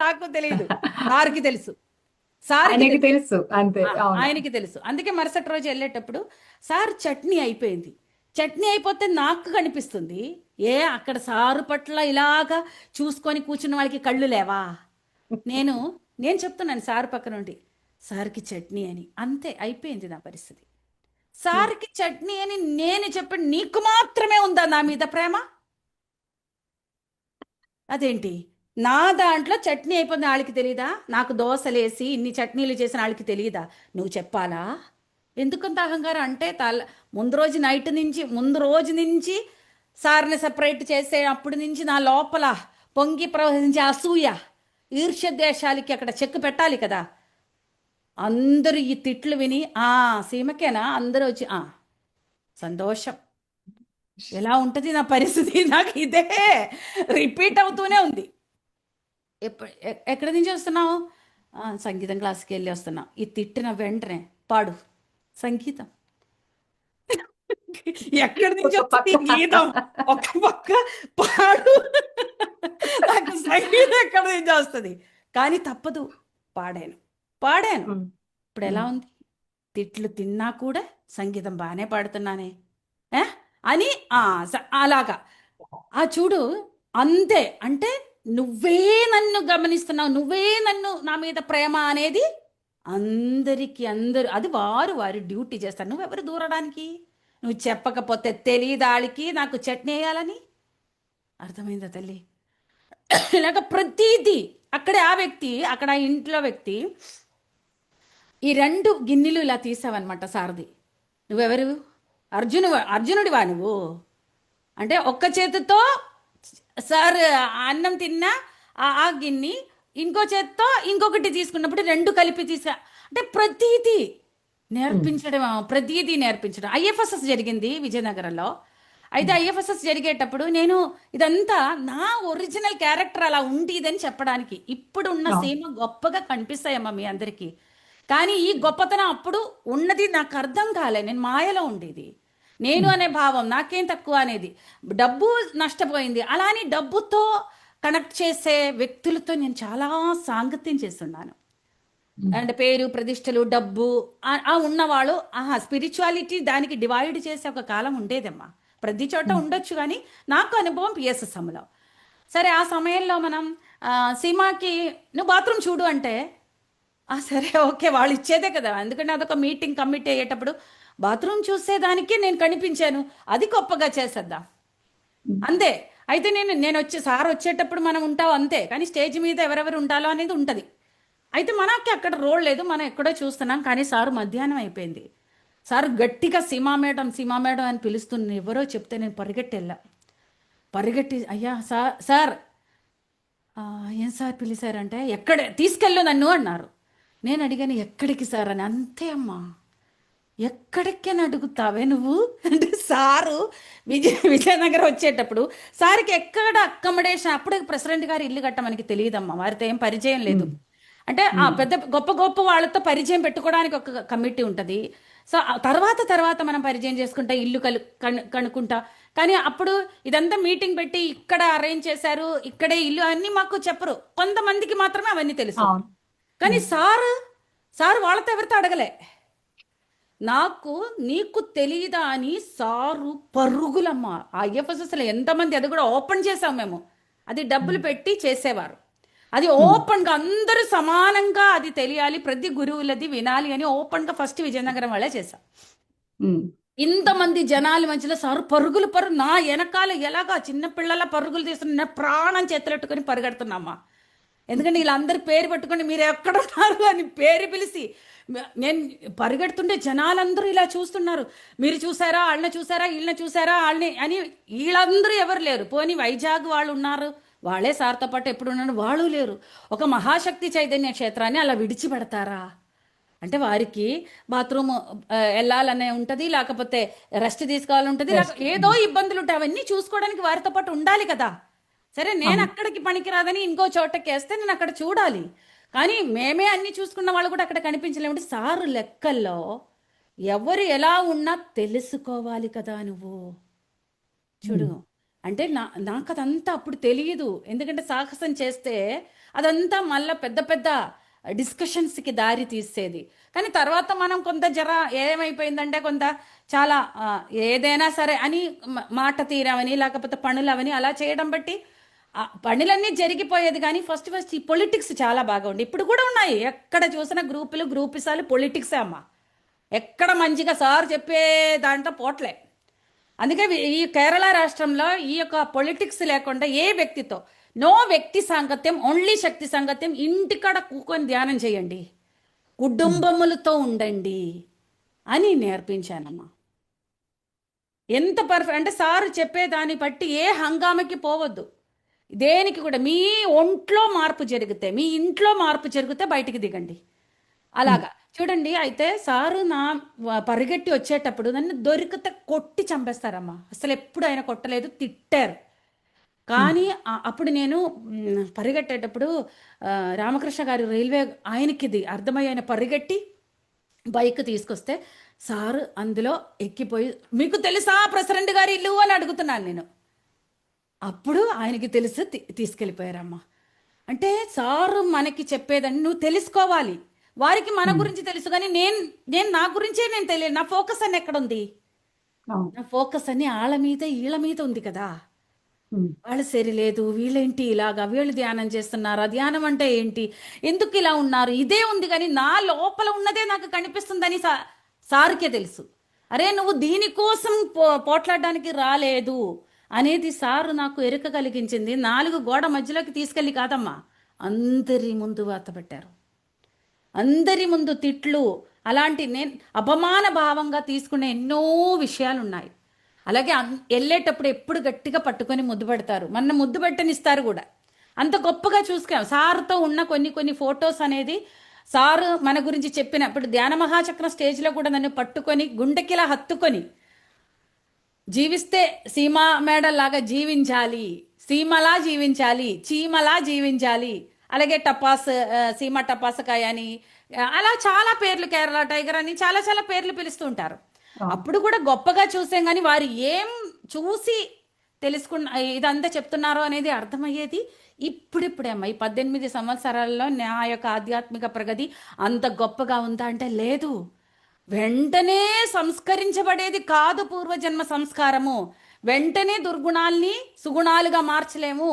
నాకు తెలియదు, సార్కి తెలుసు. సార్కి తెలుసు అంతే, ఆయనకి తెలుసు. అందుకే మరుసటి రోజు వెళ్ళేటప్పుడు సార్ చట్నీ అయిపోయింది. చట్నీ అయిపోతే నాకు కనిపిస్తుంది అక్కడ సారు పట్ల ఇలాగా చూసుకొని కూర్చున్న వాళ్ళకి కళ్ళు లేవా? నేను చెప్తున్నాను సార్ పక్క నుండి సార్కి చట్నీ అని. అంతే అయిపోయింది నా పరిస్థితి. సార్కి చట్నీ అని నేను చెప్పాను. నీకు మాత్రమే ఉందా నా మీద ప్రేమ? అదేంటి నా దాంట్లో చట్నీ అయిపోయింది వాళ్ళకి తెలీదా? నాకు దోశలేసి ఇన్ని చట్నీలు చేసిన వాళ్ళకి తెలియదా? నువ్వు చెప్పాలా? ఎందుకంత అహంకారం అంటే ముందు రోజు నుంచి సార్ని సపరేట్ చేసే అప్పటి నుంచి నా లోపల పొంగి ప్రవహించే అసూయ, ఈర్ష్య దేశాలకి అక్కడ చెక్కు పెట్టాలి కదా. అందరూ ఈ తిట్లు విని సీమకేనా అందరూ వచ్చి సంతోషం. ఎలా ఉంటుంది నా పరిస్థితి? నాకు ఇదే రిపీట్ అవుతూనే ఉంది. ఎక్కడి నుంచి వస్తున్నావు? సంగీతం క్లాస్కి వెళ్ళి వస్తున్నా. ఈ తిట్టిన వెంటనే పాడు సంగీతం. ఎక్కడి నుంచి వస్తుంది గీతం? ఒక పక్క పాడు. నాకు సంగీతం ఎక్కడి నుంచి వస్తుంది? కానీ తప్పదు, పాడాను. ఇప్పుడు ఎలా ఉంది? తిట్లు తిన్నా కూడా సంగీతం బాగానే పాడుతున్నానే అని అలాగా చూడు. అంతే. అంటే నువ్వే నన్ను గమనిస్తున్నావు, నువ్వే నా మీద ప్రేమ అనేది అందరూ అది వారి డ్యూటీ చేస్తారు. నువ్వెవరు దూరడానికి? నువ్వు చెప్పకపోతే తెలియదాళ్ళకి నాకు చట్నీ వేయాలని. అర్థమైందా తల్లి? ఇలాగ ప్రతీది అక్కడే ఆ వ్యక్తి, అక్కడ ఇంట్లో వ్యక్తి ఈ 2 గిన్నెలు ఇలా తీసావన్నమాట సారది. నువ్వెవరు? అర్జునుడివా నువ్వు? అంటే ఒక్క చేతితో సార్ అన్నం తిన్నా ఆ గిన్నె, ఇంకో చేతితో ఇంకొకటి తీసుకున్నప్పుడు 2 కలిపి తీసా. అంటే ప్రతీది నేర్పించడం. ఐఎఫ్ఎస్ఎస్ జరిగింది విజయనగరంలో. అయితే ఐఎఫ్ఎస్ఎస్ జరిగేటప్పుడు నేను ఇదంతా నా ఒరిజినల్ క్యారెక్టర్ అలా ఉండేదని చెప్పడానికి. ఇప్పుడు ఉన్న సీమ గొప్పగా కనిపిస్తాయమ్మా మీ అందరికీ. కానీ ఈ గొప్పతనం అప్పుడు ఉన్నది నాకు అర్థం కాలే. నేను మాయలో ఉండేది. నేను అనే భావం, నాకేం తక్కువ అనేది. డబ్బు నష్టపోయింది. అలా అని డబ్బుతో కనెక్ట్ చేసే వ్యక్తులతో నేను చాలా సాంగత్యం చేస్తున్నాను. అంటే పేరు ప్రతిష్టలు డబ్బు ఉన్నవాళ్ళు స్పిరిచువాలిటీ దానికి డివైడ్ చేసే ఒక కాలం ఉండేదమ్మా. ప్రతి చోట ఉండొచ్చు, కానీ నాకు అనుభవం పిఎస్ఎస్ఎంలో. సరే ఆ సమయంలో మనం సీమాకి నువ్వు బాత్రూమ్ చూడు అంటే సరే ఓకే వాళ్ళు ఇచ్చేదే కదా. ఎందుకంటే అదొక మీటింగ్ కమిటీ అయ్యేటప్పుడు బాత్రూమ్ చూసేదానికి నేను కనిపించాను, అది గొప్పగా చేసేద్దాం అంతే. అయితే నేను సార్ వచ్చేటప్పుడు మనం ఉంటాం అంతే, కానీ స్టేజ్ మీద ఎవరెవరు ఉండాలో అనేది ఉంటుంది. అయితే మనకి అక్కడ రోల్ లేదు, మనం ఎక్కడో చూస్తున్నాం. కానీ సారు మధ్యాహ్నం అయిపోయింది, సార్ గట్టిగా సీమా మేడం సీమా మేడం అని పిలుస్తుంది. ఎవరో చెప్తే నేను పరిగెట్టి అయ్యా సార్ ఏం సార్ పిలిచారంటే, తీసుకెళ్ళు నన్ను అన్నారు. నేను అడిగాను ఎక్కడికి సార్ అని. అంతే అమ్మా, ఎక్కడికని అడుగుతావే నువ్వు అంటే, సారు విజయనగరం వచ్చేటప్పుడు సార్కి ఎక్కడ అక్కమడేషన్, అప్పుడే ప్రెసిడెంట్ గారు ఇల్లు కట్ట మనకి తెలియదమ్మా, వారితో ఏం పరిచయం లేదు. అంటే ఆ పెద్ద గొప్ప గొప్ప వాళ్ళతో పరిచయం పెట్టుకోవడానికి ఒక కమిటీ ఉంటుంది. సో తర్వాత మనం పరిచయం చేసుకుంటా, ఇల్లు కనుక్కుంటా. కానీ అప్పుడు ఇదంతా మీటింగ్ పెట్టి ఇక్కడ అరేంజ్ చేశారు, ఇక్కడే ఇల్లు అన్ని మాకు చెప్పరు, కొంతమందికి మాత్రమే అవన్నీ తెలుసు. కానీ సారు వాళ్ళతో ఎవరితో అడగలే. నీకు తెలియదా అని సారు పరుగులమ్మ. IFSSలో ఎంతమంది, అది కూడా ఓపెన్ చేసాం మేము, అది డబ్బులు పెట్టి చేసేవారు. అది ఓపెన్గా అందరూ సమానంగా అది తెలియాలి, ప్రతి గురువులది వినాలి అని ఓపెన్గా ఫస్ట్ విజయనగరం వాళ్ళే చేశాం. ఇంతమంది జనాల మధ్యలో సారు పరుగులు నా వెనకాల ఎలాగా చిన్నపిల్లల పరుగులు తీస్తున్న ప్రాణం చేతులెట్టుకొని పరిగెడుతున్నామ్మా. ఎందుకంటే వీళ్ళందరి పేరు పట్టుకొని మీరు ఎక్కడున్నారు అని పేరు పిలిచి నేను పరిగెడుతుంటే జనాలందరూ ఇలా చూస్తున్నారు, మీరు చూసారా వాళ్ళని చూసారా వీళ్ళని చూసారా వాళ్ళని అని. వీళ్ళందరూ ఎవరు లేరు. పోనీ వైజాగ్ వాళ్ళు ఉన్నారు, వాళ్ళే సార్తో పాటు ఎప్పుడు ఉన్నారు, వాళ్ళు లేరు. ఒక మహాశక్తి చైతన్య క్షేత్రాన్ని అలా విడిచిపెడతారా అంటే, వారికి బాత్రూమ్ వెళ్ళాలనే ఉంటుంది, లేకపోతే రెస్ట్ తీసుకోవాలని ఉంటుంది, ఏదో ఇబ్బందులు ఉంటాయి. అవన్నీ చూసుకోవడానికి వారితో పాటు ఉండాలి కదా. సరే, నేను అక్కడికి పనికిరాదని ఇంకో చోటకి వేస్తే నేను అక్కడ చూడాలి. కానీ మేమే అన్ని చూసుకున్న వాళ్ళు కూడా అక్కడ కనిపించలేము. సారు లెక్కల్లో ఎవరు ఎలా ఉన్నా తెలుసుకోవాలి కదా నువ్వు. చూడు అంటే నాకు అదంతా అప్పుడు తెలియదు. ఎందుకంటే సాహసం చేస్తే అదంతా మళ్ళీ పెద్ద పెద్ద డిస్కషన్స్కి దారి తీసేది. కానీ తర్వాత మనం కొంత ఏమైపోయిందంటే కొంత చాలా ఏదైనా సరే అని మాట తీరవని, లేకపోతే పనులవని అలా చేయడం బట్టి పనులన్నీ జరిగిపోయేది. కానీ ఫస్ట్ ఈ పొలిటిక్స్ చాలా బాగా ఉండి, ఇప్పుడు కూడా ఉన్నాయి. ఎక్కడ చూసినా గ్రూపిసాలు పొలిటిక్సే అమ్మా. ఎక్కడ మంచిగా సార్ చెప్పే దాంట్లో పోట్లే. అందుకే ఈ కేరళ రాష్ట్రంలో ఈ యొక్క పొలిటిక్స్ లేకుండా ఏ వ్యక్తితో నో వ్యక్తి సాంగత్యం, ఓన్లీ శక్తి సాంగత్యం. ఇంటికాడ కూకొని ధ్యానం చేయండి, కుటుంబములతో ఉండండి అని నేర్పించానమ్మా. ఎంత పర్ఫెక్ట్ అంటే, సారు చెప్పేదాన్ని బట్టి ఏ హంగామకి పోవద్దు, దేనికి కూడా. మీ ఒంట్లో మార్పు జరిగితే, మీ ఇంట్లో మార్పు జరిగితే బయటికి దిగండి. అలాగా చూడండి. అయితే సారు పరిగెట్టి వచ్చేటప్పుడు నన్ను దొరికితే కొట్టి చంపేస్తారమ్మా. అసలు ఎప్పుడు ఆయన కొట్టలేదు, తిట్టారు. కానీ అప్పుడు నేను పరిగెట్టేటప్పుడు రామకృష్ణ గారు రైల్వే ఆయనకి ఇది అర్థమయ్యి ఆయన పరిగెట్టి బైక్ తీసుకొస్తే సారు అందులో ఎక్కిపోయి, మీకు తెలుసా ప్రెసిడెంట్ గారి ఇల్లు అని అడుగుతున్నాను నేను. అప్పుడు ఆయనకి తెలుసు, తీసుకెళ్ళిపోయారమ్మా. అంటే సారు మనకి చెప్పేదని నువ్వు తెలుసుకోవాలి. వారికి మన గురించి తెలుసు, కానీ నేను నా గురించే నేను తెలియదు. నా ఫోకస్ అని ఎక్కడుంది? నా ఫోకస్ అని వీళ్ళ మీద ఉంది కదా. వాళ్ళు సరిలేదు, వీళ్ళేంటి ఇలాగా, వీళ్ళు ధ్యానం చేస్తున్నారా, ధ్యానం అంటే ఏంటి, ఎందుకు ఇలా ఉన్నారు, ఇదే ఉంది. కానీ నా లోపల ఉన్నదే నాకు కనిపిస్తుందని సార్కే తెలుసు. అరే నువ్వు దీనికోసం పోట్లాడడానికి రాలేదు అనేది సారు నాకు ఎరుక కలిగించింది. 4 గోడ మధ్యలోకి తీసుకెళ్ళి కాదమ్మా, అందరి ముందు వాత పెట్టారు, అందరి ముందు తిట్లు. అలాంటి నేను అపమాన భావంగా తీసుకునే ఎన్నో విషయాలు ఉన్నాయి. అలాగే వెళ్ళేటప్పుడు ఎప్పుడు గట్టిగా పట్టుకొని ముద్దు పెడతారు, మన ముద్దు పెట్టనిస్తారు కూడా. అంత గొప్పగా చూసుకున్నాం. సార్తో ఉన్న కొన్ని ఫొటోస్ అనేది సారు మన గురించి చెప్పినప్పుడు ధ్యాన మహాచక్రం స్టేజ్లో కూడా నన్ను పట్టుకొని గుండెకిలా హత్తుకొని, జీవిస్తే సీమా మేడల్లాగా జీవించాలి, సీమలా జీవించాలి, చీమలా జీవించాలి. అలాగే సీమ టపాసకాయ అని అలా చాలా పేర్లు, కేరళ టైగర్ అని చాలా చాలా పేర్లు పిలుస్తూ ఉంటారు. అప్పుడు కూడా గొప్పగా చూసాం, కానీ వారు ఏం చూసి తెలుసుకున్న ఇదంతా చెప్తున్నారో అనేది అర్థమయ్యేది ఇప్పుడిప్పుడే అమ్మ. ఈ 18 సంవత్సరాల్లో నా యొక్క ఆధ్యాత్మిక ప్రగతి అంత గొప్పగా ఉందా అంటే లేదు. వెంటనే సంస్కరించబడేది కాదు పూర్వజన్మ సంస్కారము. వెంటనే దుర్గుణాల్ని సుగుణాలుగా మార్చలేము,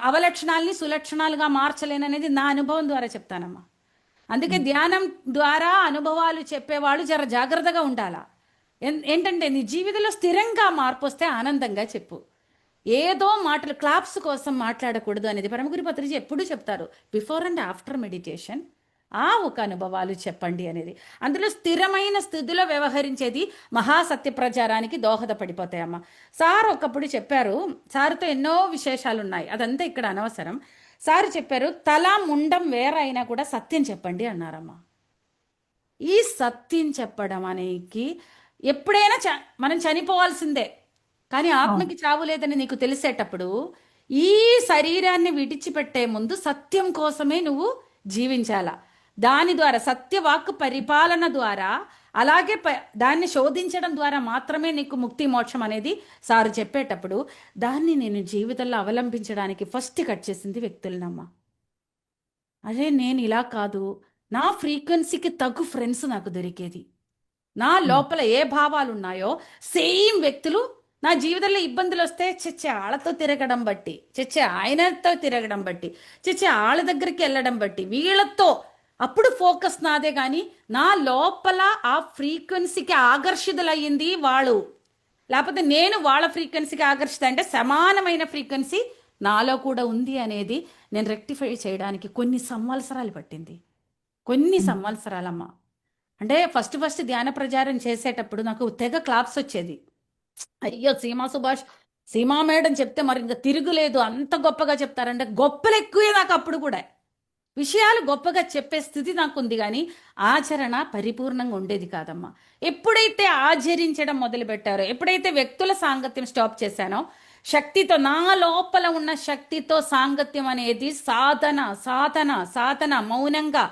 అవలక్షణాలని సులక్షణాలుగా మార్చలేను అనేది నా అనుభవం ద్వారా చెప్తానమ్మా. అందుకే ధ్యానం ద్వారా అనుభవాలు చెప్పేవాళ్ళు జర జాగ్రత్తగా ఉండాలా. ఏంటంటే నీ జీవితంలో స్థిరంగా మార్పు వస్తే ఆనందంగా చెప్పు. ఏదో మాటలు క్లాప్స్ కోసం మాట్లాడకూడదు అనేది పరమగురు పత్రిజీ ఎప్పుడూ చెప్తారు. బిఫోర్ అండ్ ఆఫ్టర్ మెడిటేషన్ ఒక అనుభవాలు చెప్పండి అనేది. అందులో స్థిరమైన స్థితిలో వ్యవహరించేది మహాసత్య ప్రచారానికి దోహదపడిపోతాయమ్మ. సార్ ఒకప్పుడు చెప్పారు, సార్తో ఎన్నో విశేషాలు ఉన్నాయి, అదంతా ఇక్కడ అనవసరం. సార్ చెప్పారు, తల ముండం వేరైనా కూడా సత్యం చెప్పండి అన్నారమ్మా. ఈ సత్యం చెప్పడం అనేది ఎప్పుడైనా మనం చనిపోవాల్సిందే, కానీ ఆత్మకి చావు లేదని నీకు తెలిసేటప్పుడు ఈ శరీరాన్ని విడిచిపెట్టే ముందు సత్యం కోసమే నువ్వు జీవించాలా. దాని ద్వారా సత్యవాక్కు పరిపాలన ద్వారా, అలాగే దాన్ని శోధించడం ద్వారా మాత్రమే నీకు ముక్తి మోక్షం అనేది సారు చెప్పేటప్పుడు దాన్ని నేను జీవితంలో అవలంబించడానికి ఫస్ట్ కట్ చేసింది వ్యక్తులనమ్మా. అదే నేను ఇలా కాదు, నా ఫ్రీక్వెన్సీకి తగ్గు ఫ్రెండ్స్ నాకు దొరికేది. నా లోపల ఏ భావాలు ఉన్నాయో సేమ్ వ్యక్తులు నా జీవితంలో ఇబ్బందులు వస్తే చచ్చే ఆళ్ళతో తిరగడం బట్టి, చచ్చే ఆయనతో తిరగడం బట్టి, చచ్చే ఆళ్ళ దగ్గరికి వెళ్ళడం బట్టి, వీళ్ళతో అప్పుడు ఫోకస్ నాదే. కానీ నా లోపల ఆ ఫ్రీక్వెన్సీకి ఆకర్షితులయ్యింది వాళ్ళు, లేకపోతే నేను వాళ్ళ ఫ్రీక్వెన్సీకి ఆకర్షిత అంటే సమానమైన ఫ్రీక్వెన్సీ నాలో కూడా ఉంది అనేది నేను రెక్టిఫై చేయడానికి కొన్ని సంవత్సరాలు పట్టింది. కొన్ని సంవత్సరాలమ్మా. అంటే ఫస్ట్ ధ్యాన ప్రచారం చేసేటప్పుడు నాకు తెగ క్లాప్స్ వచ్చేది. అయ్యో సీమా సుభాష్, సీమా మేడం చెప్తే మరి ఇంకా తిరుగులేదు, అంత గొప్పగా చెప్తారంటే గొప్పలు ఎక్కువే నాకు. అప్పుడు కూడా విషయాలు గొప్పగా చెప్పే స్థితి నాకు ఉంది, కానీ ఆచరణ పరిపూర్ణంగా ఉండేది కాదమ్మా. ఎప్పుడైతే ఆచరించడం మొదలుపెట్టారో, ఎప్పుడైతే వ్యక్తుల సాంగత్యం స్టాప్ చేశానో, శక్తితో, నా లోపల ఉన్న శక్తితో సాంగత్యం అనేది సాధన సాధన సాధన, మౌనంగా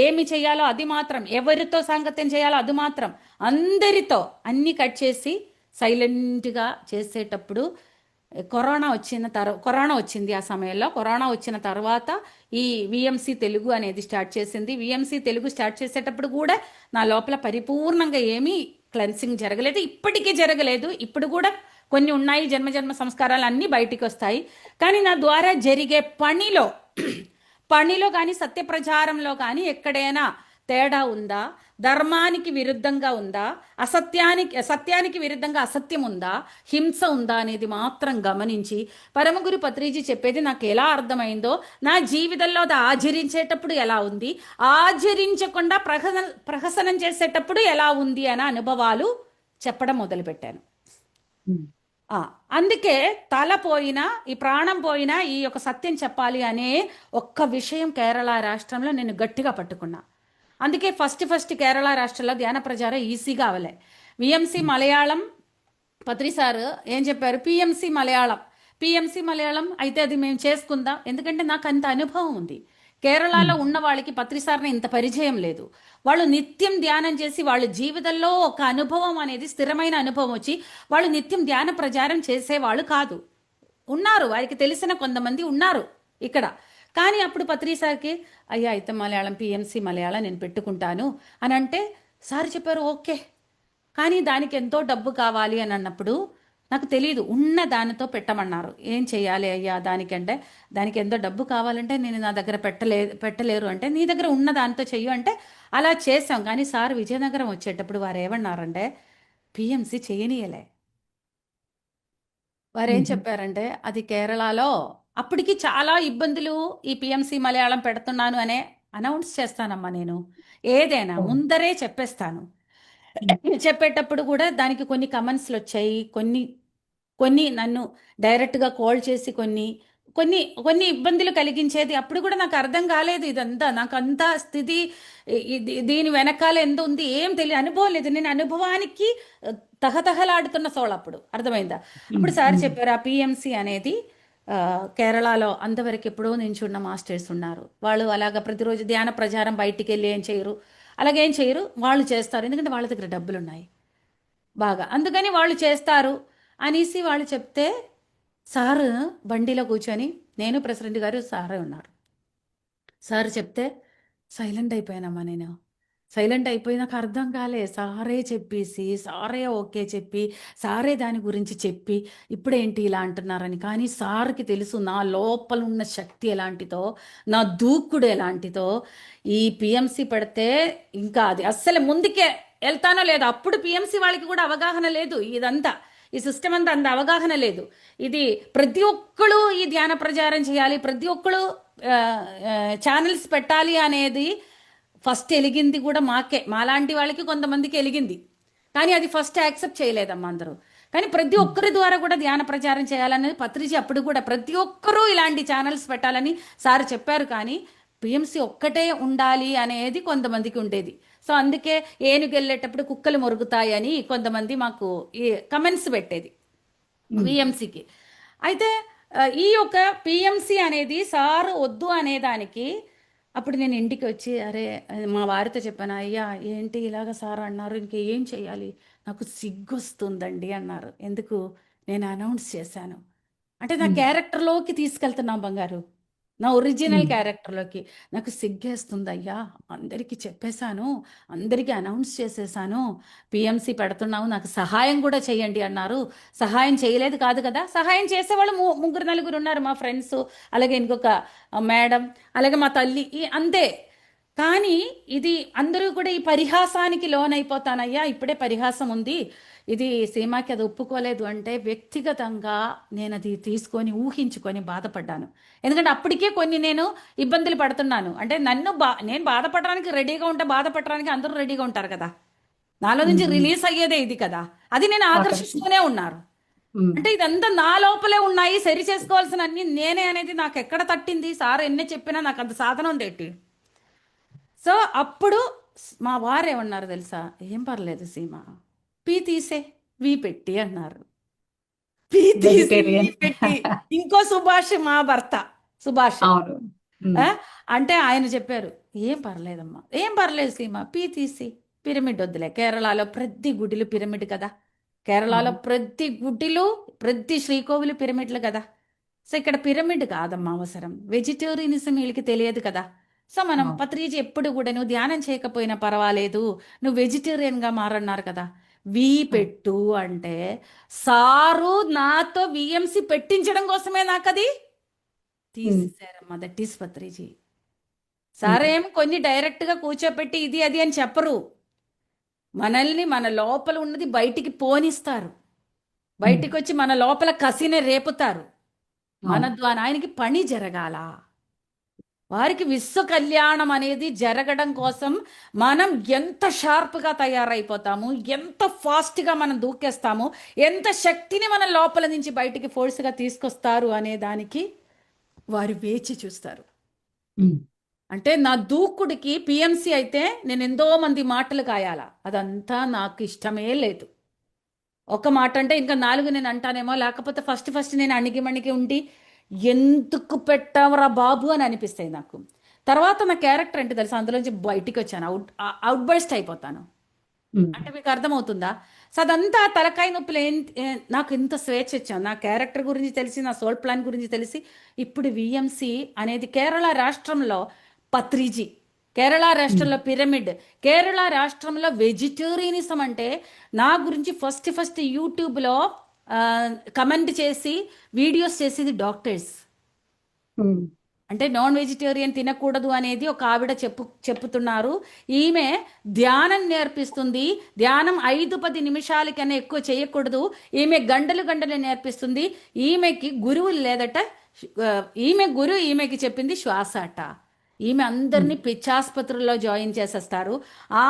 ఏమి చేయాలో అది మాత్రం, ఎవరితో సాంగత్యం చేయాలో అది మాత్రం, అందరితో అన్నీ కట్ చేసి సైలెంట్గా చేసేటప్పుడు కరోనా వచ్చింది. ఆ సమయంలో కరోనా వచ్చిన తర్వాత ఈ విఎంసి తెలుగు అనేది స్టార్ట్ చేసింది. విఎంసి తెలుగు స్టార్ట్ చేసేటప్పుడు కూడా నా లోపల పరిపూర్ణంగా ఏమీ క్లెన్సింగ్ జరగలేదు, ఇప్పటికీ జరగలేదు. ఇప్పుడు కూడా కొన్ని ఉన్నాయి, జన్మ సంస్కారాలు అన్నీ బయటికి వస్తాయి. కానీ నా ద్వారా జరిగే పనిలో కానీ సత్యప్రచారంలో కానీ ఎక్కడైనా తేడా ఉందా, ధర్మానికి విరుద్ధంగా ఉందా, సత్యానికి విరుద్ధంగా అసత్యం ఉందా, హింస ఉందా అనేది మాత్రం గమనించి పరమగురు పత్రిజీ చెప్పేది నాకు ఎలా అర్థమైందో, నా జీవితంలో అది ఆచరించేటప్పుడు ఎలా ఉంది, ఆచరించకుండా ప్రహసనం చేసేటప్పుడు ఎలా ఉంది అనే అనుభవాలు చెప్పడం మొదలుపెట్టాను. అందుకే తల పోయినా, ఈ ప్రాణం పోయినా ఈ యొక్క సత్యం చెప్పాలి అనే ఒక్క విషయం కేరళ రాష్ట్రంలో నేను గట్టిగా పట్టుకున్నా. అందుకే ఫస్ట్ కేరళ రాష్ట్రంలో ధ్యాన ప్రచారం ఈజీగా అవలే. విఎంసి మలయాళం పత్రి సార్ ఏం చెప్పారు, పిఎంసి మలయాళం అయితే అది మేము చేసుకుందాం, ఎందుకంటే నాకు అంత అనుభవం ఉంది. కేరళలో ఉన్న వాళ్ళకి పత్రిసార్ని ఇంత పరిచయం లేదు. వాళ్ళు నిత్యం ధ్యానం చేసి వాళ్ళ జీవితంలో ఒక అనుభవం అనేది, స్థిరమైన అనుభవం వచ్చి వాళ్ళు నిత్యం ధ్యాన ప్రచారం చేసేవాళ్ళు కాదు. ఉన్నారు, వారికి తెలిసిన కొంతమంది ఉన్నారు ఇక్కడ. కానీ అప్పుడు పత్రిసార్కి అయ్యా అయితే మలయాళం, పిఎంసి మలయాళం నేను పెట్టుకుంటాను అని అంటే సార్ చెప్పారు ఓకే, కానీ దానికి ఎంతో డబ్బు కావాలి అని అన్నప్పుడు నాకు తెలియదు, ఉన్న దానితో పెట్టమన్నారు. ఏం చేయాలి అయ్యా దానికంటే, దానికి ఎంతో డబ్బు కావాలంటే నేను నా దగ్గర పెట్టలేరు అంటే నీ దగ్గర ఉన్న దానితో చెయ్యు అంటే అలా చేసాం. కానీ సార్ విజయనగరం వచ్చేటప్పుడు వారు ఏమన్నారంటే పిఎంసి చేయనీయలే. వారేం చెప్పారంటే అది కేరళలో అప్పటికి చాలా ఇబ్బందులు, ఈ పిఎంసి మలయాళం పెడుతున్నాను అనే అనౌన్స్ చేస్తానమ్మా నేను, ఏదైనా ముందరే చెప్పేస్తాను. చెప్పేటప్పుడు కూడా దానికి కొన్ని కమెంట్స్లు వచ్చాయి, కొన్ని నన్ను డైరెక్ట్గా కాల్ చేసి కొన్ని ఇబ్బందులు కలిగించేది. అప్పుడు కూడా నాకు అర్థం కాలేదు ఇదంతా, నాకు అంతా స్థితి దీని వెనకాల ఎంత ఉంది ఏం తెలియదు, అనుభవం లేదు. నేను అనుభవానికి తహతహలాడుతున్న సోళ అప్పుడు అర్థమైందా. అప్పుడు సార్ చెప్పారు ఆ పిఎంసి అనేది కేరళలో అంతవరకు ఎప్పుడో నించున్న మాస్టర్స్ ఉన్నారు, వాళ్ళు అలాగ ప్రతిరోజు ధ్యాన ప్రచారం బయటికి వెళ్ళి ఏం చేయరు, అలాగేం చేయరు, వాళ్ళు చేస్తారు, ఎందుకంటే వాళ్ళ దగ్గర డబ్బులు ఉన్నాయి బాగా, అందుకని వాళ్ళు చేస్తారు అనేసి వాళ్ళు చెప్తే సారు బండిలో కూర్చొని, నేను ప్రెసిడెంట్ గారు సారే ఉన్నారు, సార్ చెప్తే సైలెంట్ అయిపోయానమ్మా నేను. సైలెంట్ అయిపోయి నాకు అర్థం కాలే. సారే చెప్పేసి, సారే ఓకే చెప్పి, సారే దాని గురించి చెప్పి, ఇప్పుడేంటి ఇలా అంటున్నారని. కానీ సార్‌కి తెలుసు నా లోపల ఉన్న శక్తి ఎలాంటిదో, నా దూకుడు ఎలాంటిదో. ఈ పీఎంసీ పెడితే ఇంకా అది అస్సలు ముందుకే ఎళ్తానో లేదో. అప్పుడు పీఎంసీ వాళ్ళకి కూడా అవగాహన లేదు. ఇదంతా ఈ సిస్టమ్ అంతా అంత అవగాహన లేదు. ఇది ప్రతి ఒక్కళ్ళు ఈ ధ్యాన ప్రచారం చేయాలి, ప్రతి ఒక్కళ్ళు ఛానల్స్ పెట్టాలి అనేది ఫస్ట్ ఎలిగింది కూడా మాలాంటి వాళ్ళకి కొంతమందికి ఎలిగింది. కానీ అది ఫస్ట్ యాక్సెప్ట్ చేయలేదమ్మా అందరూ. కానీ ప్రతి ఒక్కరి ద్వారా కూడా ధ్యాన ప్రచారం చేయాలనేది పత్రిజీ అప్పుడు కూడా ప్రతి ఒక్కరూ ఇలాంటి ఛానల్స్ పెట్టాలని సార్ చెప్పారు. కానీ పిఎంసి ఒక్కటే ఉండాలి అనేది కొంతమందికి ఉండేది. సో అందుకే ఏనుగు వెళ్ళేటప్పుడు కుక్కలు మొరుగుతాయి అని కొంతమంది మాకు ఈ కమెంట్స్ పెట్టేది పిఎంసికి. అయితే ఈ యొక్క పిఎంసి అనేది సార్ వద్దు అనేదానికి అప్పుడు నేను ఇంటికి వచ్చి అరే మా వారితో చెప్పాను, అయ్యా ఏంటి ఇలాగ సార్ అన్నారు, ఇంకేం చేయాలి, నాకు సిగ్గొస్తుందండి అన్నారు. ఎందుకు? నేను అనౌన్స్ చేశాను అంటే నా క్యారెక్టర్లోకి తీసుకెళ్తున్నాం బంగారు, నా ఒరిజినల్ క్యారెక్టర్లోకి. నాకు సిగ్గేస్తుంది అయ్యా, అందరికీ చెప్పేశాను, అందరికీ అనౌన్స్ చేసేసాను, పిఎంసి పెడుతున్నాము, నాకు సహాయం కూడా చేయండి అన్నారు. సహాయం చేయలేదు కాదు కదా, సహాయం చేసేవాళ్ళు ముగ్గురు నలుగురు ఉన్నారు, మా ఫ్రెండ్స్, అలాగే ఇంకొక మేడం, అలాగే మా తల్లి, అంతే. కానీ ఇది అందరూ కూడా ఈ పరిహాసానికి లోనైపోతానయ్యా, ఇప్పుడే పరిహాసం ఉంది, ఇది సీమాకి అది ఒప్పుకోలేదు అంటే వ్యక్తిగతంగా నేను అది తీసుకొని ఊహించుకొని బాధపడ్డాను. ఎందుకంటే అప్పటికే కొన్ని నేను ఇబ్బందులు పడుతున్నాను. అంటే నేను బాధపడడానికి రెడీగా ఉంటే బాధపడడానికి అందరూ రెడీగా ఉంటారు కదా, నాలో నుంచి రిలీజ్ అయ్యేదే ఇది కదా, అది నేను ఆకర్షిస్తూనే ఉన్నారు. అంటే ఇదంతా నా లోపలే ఉన్నాయి, సరి చేసుకోవాల్సిన అన్ని నేనే అనేది నాకు ఎక్కడ తట్టింది? సార్ ఎన్నే చెప్పినా నాకు అంత సాధన ఉంది ఏంటి. సో అప్పుడు మా వారు ఏమన్నారు తెలుసా, ఏం పర్లేదు సీమ, పీ తీసే వీ పెట్టి అన్నారు. పీ తీసి వీ పెట్టి. ఇంకో సుభాష్ మా భర్త సుభాష్ అంటే ఆయన చెప్పారు, ఏం పర్లేదమ్మా, ఏం పర్లేదు సీమ, పీ తీసి పిరమిడ్ వద్దులే, కేరళలో ప్రతి గుడిలు పిరమిడ్ కదా, కేరళలో ప్రతి గుడిలు ప్రతి శ్రీకోవిలు పిరమిడ్లు కదా. సో ఇక్కడ పిరమిడ్ కాదమ్మా అవసరం, వెజిటేరియనిజం వీళ్ళకి తెలియదు కదా. సో మనం పత్రిజీ ఎప్పుడు కూడా నువ్వు ధ్యానం చేయకపోయినా పర్వాలేదు, నువ్వు వెజిటేరియన్గా మారన్నారు కదా, వీ పెట్టు అంటే సారు నాతో విఎంసి పెట్టించడం కోసమే నాకు అది తీసేశారమ్మా. That is Patriji. సారేం కొన్ని డైరెక్ట్గా కూర్చోపెట్టి ఇది అది అని చెప్పరు, మనల్ని మన లోపల ఉన్నది బయటికి పోనిస్తారు, బయటికి వచ్చి మన లోపల కసినే రేపుతారు. మన ద్వారా ఆయనకి పని జరగాల, వారికి విశ్వ కళ్యాణం అనేది జరగడం కోసం మనం ఎంత షార్ప్గా తయారైపోతాము, ఎంత ఫాస్ట్గా మనం దూకేస్తాము, ఎంత శక్తిని మన లోపల నుంచి బయటికి ఫోర్స్గా తీసుకొస్తారు అనే దానికి వారు వేచి చూస్తారు. అంటే నా దూకుడికి పిఎంసి అయితే నేను ఎంతో మంది మాటలు కాయాలా, అదంతా నాకు ఇష్టమే లేదు. ఒక మాట అంటే ఇంకా 4 నేను అంటానేమో, లేకపోతే ఫస్ట్ నేను అణిగి ఉండి ఎందుకు పెట్టావరా బాబు అని అనిపిస్తాయి నాకు. తర్వాత నా క్యారెక్టర్ ఏంటి తెలుసా, అందులోంచి బయటికి వచ్చాను, అవుట్ బర్స్ట్ అయిపోతాను. అంటే మీకు అర్థమవుతుందా? సో అదంతా తలకాయ నొప్పులు. నాకు ఇంత స్వేచ్ఛ ఇచ్చాను, నా క్యారెక్టర్ గురించి తెలిసి, నా సోల్ ప్లాన్ గురించి తెలిసి. ఇప్పుడు విఎంసి అనేది కేరళ రాష్ట్రంలో పత్రిజీ, కేరళ రాష్ట్రంలో పిరమిడ్, కేరళ రాష్ట్రంలో వెజిటేరియనిజం అంటే నా గురించి ఫస్ట్ యూట్యూబ్లో కమెంట్ చేసి వీడియోస్ చేసేది డాక్టర్స్. అంటే నాన్ వెజిటేరియన్ తినకూడదు అనేది ఒక ఆవిడ చెప్పుతున్నారు. ఈమె ధ్యానం నేర్పిస్తుంది, ధ్యానం 5-10 నిమిషాల కన్నా ఎక్కువ చేయకూడదు, ఈమె గంటలు నేర్పిస్తుంది, ఈమెకి గురువులు లేదట, ఈమె గురువు ఈమెకి చెప్పింది శ్వాస అట. ఈమె అందరినీ పిచ్చాసుపత్రుల్లో జాయిన్ చేసేస్తారు.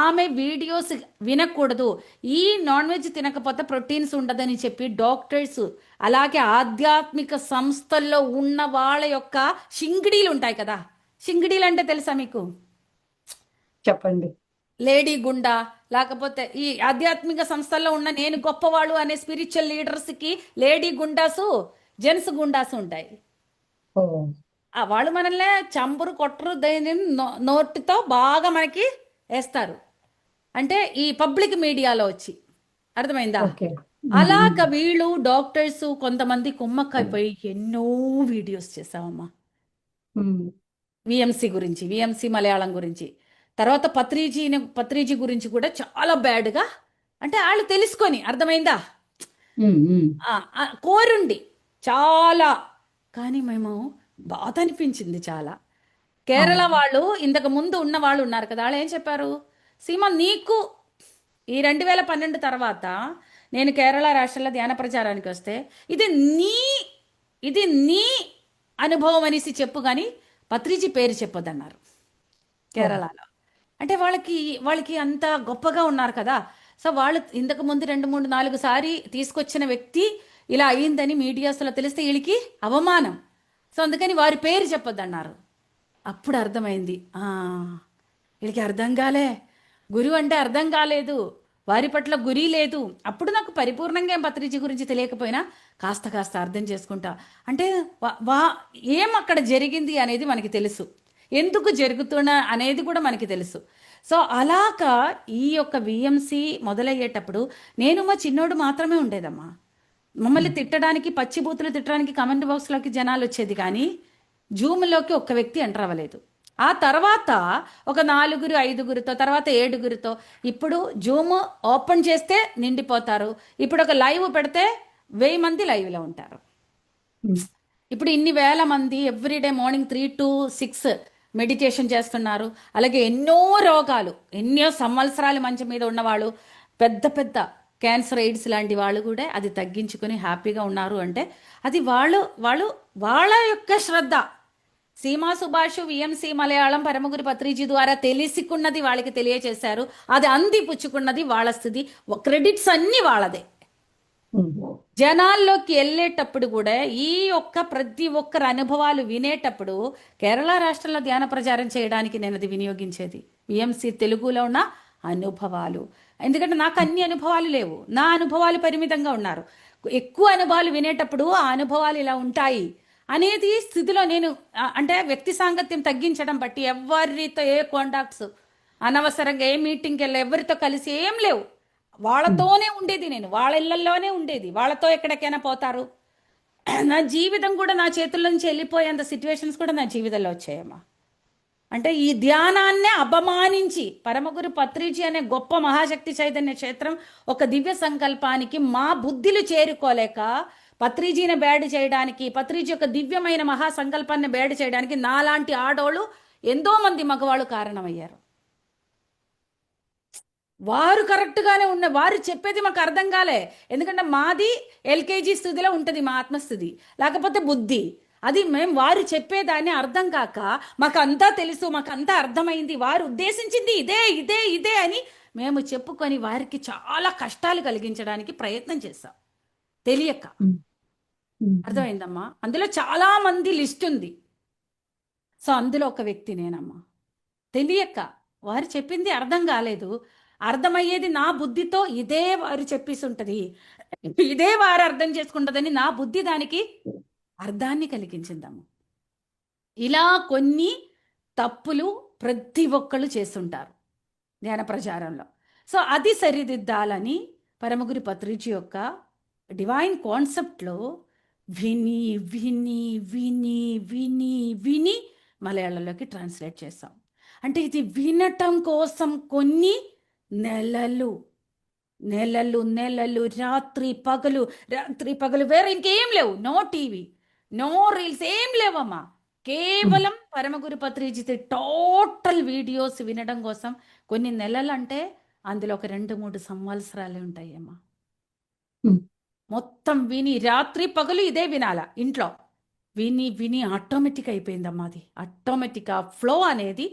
ఆమె వీడియోస్ వినకూడదు, ఈ నాన్ వెజ్ తినకపోతే ప్రోటీన్స్ ఉండదని చెప్పి డాక్టర్స్, అలాగే ఆధ్యాత్మిక సంస్థల్లో ఉన్న వాళ్ళ యొక్క షింగిడీలు ఉంటాయి కదా, షింగిడీలు అంటే తెలుసా మీకు? చెప్పండి. లేడీ గుండా, లేకపోతే ఈ ఆధ్యాత్మిక సంస్థల్లో ఉన్న నేను గొప్పవాళ్ళు అనే స్పిరిచువల్ లీడర్స్కి లేడీ గుండాసు, జెంట్స్ గుండాసు ఉంటాయి. వాళ్ళు మనల్ని చంపురు కొట్టరు, నోటితో బాగా మనకి వేస్తారు. అంటే ఈ పబ్లిక్ మీడియాలో వచ్చి, అర్థమైందా? అలాగ వీళ్ళు డాక్టర్స్ కొంతమంది కుమ్మక్కైపోయి ఎన్నో వీడియోస్ చేసామమ్మా విఎంసి గురించి, విఎంసి మలయాళం గురించి. తర్వాత పత్రిజీ గురించి కూడా చాలా బ్యాడ్గా, అంటే వాళ్ళు తెలుసుకొని అర్థమైందా, కోరుండి చాలా. కానీ మేము బాధ అనిపించింది చాలా. కేరళ వాళ్ళు ఇంతకు ముందు ఉన్న వాళ్ళు ఉన్నారు కదా, వాళ్ళు ఏం చెప్పారు, సీమ నీకు ఈ 2012 తర్వాత నేను కేరళ రాష్ట్రంలో ధ్యాన ప్రచారానికి వస్తే ఇది నీ ఇది నీ అనుభవం అనేసి చెప్పు, కానీ పత్రిజీ పేరు చెప్పొద్దన్నారు కేరళలో. అంటే వాళ్ళకి అంత గొప్పగా ఉన్నారు కదా. సో వాళ్ళు ఇంతకు ముందు 2, 3, 4 సారి తీసుకొచ్చిన వ్యక్తి ఇలా అయ్యిందని మీడియాస్లో తెలిస్తే వీళ్ళకి అవమానం. సో అందుకని వారి పేరు చెప్పొద్దన్నారు. అప్పుడు అర్థమైంది, వీళ్ళకి అర్థం కాలే, గురువు అంటే అర్థం కాలేదు, వారి పట్ల గురి లేదు. అప్పుడు నాకు పరిపూర్ణంగా పత్రిజీ గురించి తెలియకపోయినా కాస్త కాస్త అర్థం చేసుకుంటా. అంటే ఏం అక్కడ జరిగింది అనేది మనకి తెలుసు, ఎందుకు జరుగుతున్నా అనేది కూడా మనకి తెలుసు. సో అలాగా ఈ యొక్క విఎంసి మొదలయ్యేటప్పుడు నేను మా చిన్నోడు మాత్రమే ఉండేదమ్మా. మమ్మల్ని తిట్టడానికి, పచ్చిబూతులు తిట్టడానికి కమెంట్ బాక్స్లోకి జనాలు వచ్చేది, కానీ జూమ్లోకి ఒక్క వ్యక్తి ఎంటర్ అవ్వలేదు. ఆ తర్వాత ఒక 4, 5 తర్వాత 7 ఇప్పుడు జూమ్ ఓపెన్ చేస్తే నిండిపోతారు. ఇప్పుడు ఒక లైవ్ పెడితే 1000 మంది లైవ్లో ఉంటారు. ఇప్పుడు ఇన్ని వేల మంది ఎవ్రీడే మార్నింగ్ 3 to 6 మెడిటేషన్ చేస్తున్నారు. అలాగే ఎన్నో రోగాలు, ఎన్నో సంవత్సరాలు మంచం మీద ఉన్నవాళ్ళు, పెద్ద పెద్ద క్యాన్సర్, ఎయిడ్స్ లాంటి వాళ్ళు కూడా అది తగ్గించుకొని హ్యాపీగా ఉన్నారు. అంటే అది వాళ్ళ యొక్క శ్రద్ధ. సీమా సుభాష్, విఎంసి మలయాళం, పరమగురు పత్రిజీ ద్వారా తెలిసికున్నది వాళ్ళకి తెలియచేశారు. అది అందిపుచ్చుకున్నది వాళ్ళ స్థితి, క్రెడిట్స్ అన్ని వాళ్ళదే. జనాల్లోకి వెళ్ళేటప్పుడు కూడా ఈ ప్రతి ఒక్కరి అనుభవాలు వినేటప్పుడు కేరళ రాష్ట్రంలో ధ్యాన ప్రచారం చేయడానికి నేను అది వినియోగించేది విఎంసి తెలుగులో ఉన్న అనుభవాలు. ఎందుకంటే నాకు అన్ని అనుభవాలు లేవు, నా అనుభవాలు పరిమితంగా ఉన్నారు. ఎక్కువ అనుభవాలు వినేటప్పుడు ఆ అనుభవాలు ఇలా ఉంటాయి అనేది స్థితిలో నేను, అంటే వ్యక్తి సాంగత్యం తగ్గించడం బట్టి ఎవరితో ఏ కాంటాక్ట్స్, అనవసరంగా ఏ మీటింగ్కి వెళ్ళి ఎవరితో కలిసి ఏం లేవు, వాళ్ళతోనే ఉండేది, నేను వాళ్ళ ఇళ్లలోనే ఉండేది, వాళ్ళతో ఎక్కడికైనా పోతారు. నా జీవితం కూడా నా చేతుల నుంచి వెళ్ళిపోయేంత సిచ్యువేషన్స్ కూడా నా జీవితంలో వచ్చాయమ్మా. అంటే ఈ ధ్యానాన్నే అపమానించి పరమగురు పత్రిజీ అనే గొప్ప మహాశక్తి చైతన్య క్షేత్రం ఒక దివ్య సంకల్పానికి మా బుద్ధిలు చేరుకోలేక పత్రిజీని బ్యాడ్ చేయడానికి, పత్రిజీ యొక్క దివ్యమైన మహాసంకల్పాన్ని బ్యాడ్ చేయడానికి నాలాంటి ఆడోళ్ళు ఎంతో మంది మగవాళ్ళు కారణమయ్యారు. వారు కరెక్ట్గానే ఉన్న, వారు చెప్పేది మాకు అర్థం కాలే. ఎందుకంటే మాది ఎల్కేజీ స్థితిలో ఉంటుంది మా ఆత్మస్థితి, లేకపోతే బుద్ధి. అది మేము వారు చెప్పేదాన్ని అర్థం కాక మాకు అంతా తెలుసు, మాకు అంతా అర్థమైంది, వారు ఉద్దేశించింది ఇదే ఇదే ఇదే అని మేము చెప్పుకొని వారికి చాలా కష్టాలు కలిగించడానికి ప్రయత్నం చేస్తాం తెలియక. అర్థమైందమ్మా? అందులో చాలా మంది లిస్ట్ ఉంది. సో అందులో ఒక వ్యక్తి నేనమ్మా. తెలియక వారు చెప్పింది అర్థం కాలేదు, అర్థమయ్యేది నా బుద్ధితో ఇదే వారు చెప్పేసి ఉంటుంది, ఇదే వారు అర్థం చేసుకుంటుందని నా బుద్ధి దానికి అర్థాన్ని కలిగించిందమ్మ. ఇలా కొన్ని తప్పులు ప్రతి ఒక్కళ్ళు చేస్తుంటారు ధ్యాన ప్రచారంలో. సో అది సరిదిద్దాలని పరమగురు పత్రిజీ యొక్క డివైన్ కాన్సెప్ట్లో విని విని విని విని విని మలయాళంలోకి ట్రాన్స్లేట్ చేస్తాం. అంటే ఇది వినటం కోసం కొన్ని నెలలు నెలలు నెలలు, రాత్రి పగలు వేరే ఇంకేం లేవు, నో టీవీ, నో రీల్స్, ఏం లేవమ్మా. కేవలం పరమగురు పత్రిజీ టోటల్ వీడియోస్ వినడం కోసం కొన్ని నెలలు, అంటే అందులో ఒక 2-3 సంవత్సరాలు ఉంటాయమ్మా. మొత్తం విని రాత్రి పగలు ఇదే వినాలా ఇంట్లో, విని విని ఆటోమేటిక్ అయిపోయిందమ్మా. అది ఆటోమేటిక్, ఆ ఫ్లో అనేది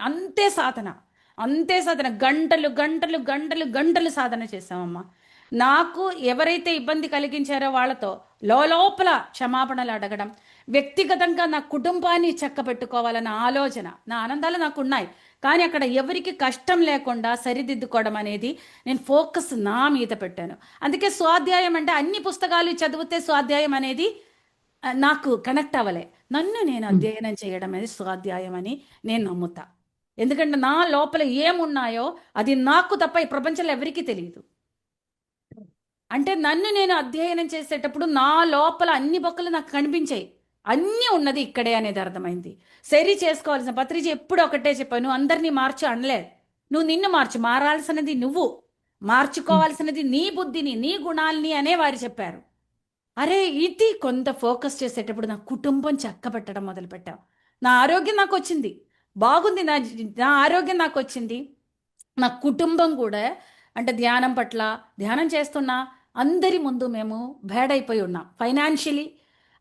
అంతే సాధన, గంటలు గంటలు గంటలు గంటలు సాధన చేసామమ్మా. నాకు ఎవరైతే ఇబ్బంది కలిగించారో వాళ్ళతో లోపల క్షమాపణలు అడగడం, వ్యక్తిగతంగా నా కుటుంబాన్ని చక్కబెట్టుకోవాలన్న ఆలోచన, నా ఆనందాలు నాకు ఉన్నాయి, కానీ అక్కడ ఎవరికి కష్టం లేకుండా సరిదిద్దుకోవడం అనేది నేను ఫోకస్ నా మీద పెట్టాను. అందుకే స్వాధ్యాయం అంటే అన్ని పుస్తకాలు చదివితే స్వాధ్యాయం అనేది నాకు కనెక్ట్ అవ్వలే. నన్ను నేను అధ్యయనం చేయడం అనేది స్వాధ్యాయం అని నేను నమ్ముతా. ఎందుకంటే నా లోపల ఏమున్నాయో అది నాకు తప్ప ఈ ప్రపంచంలో ఎవరికీ తెలియదు. అంటే నన్ను నేను అధ్యయనం చేసేటప్పుడు నా లోపల అన్ని బొక్కలు నాకు కనిపించాయి. అన్నీ ఉన్నది ఇక్కడే అనేది అర్థమైంది. సరి చేసుకోవాల్సిన పత్రిజీ ఎప్పుడు ఒకటే చెప్పాను, నువ్వు అందరినీ మార్చు అనలే, నువ్వు నిన్ను మార్చు, మారాల్సినది నువ్వు, మార్చుకోవాల్సినది నీ బుద్ధిని నీ గుణాల్ని అనే వారు చెప్పారు. అరే ఇది కొంత ఫోకస్ చేసేటప్పుడు నా కుటుంబం చక్కబెట్టడం మొదలుపెట్టాం. నా ఆరోగ్యం నాకు వచ్చింది, బాగుంది, నా ఆరోగ్యం నాకు వచ్చింది, నా కుటుంబం కూడా అంటే ధ్యానం పట్ల ధ్యానం చేస్తున్నా అందరి ముందు మేము భేడైపోయి ఉన్నాం ఫైనాన్షియలీ,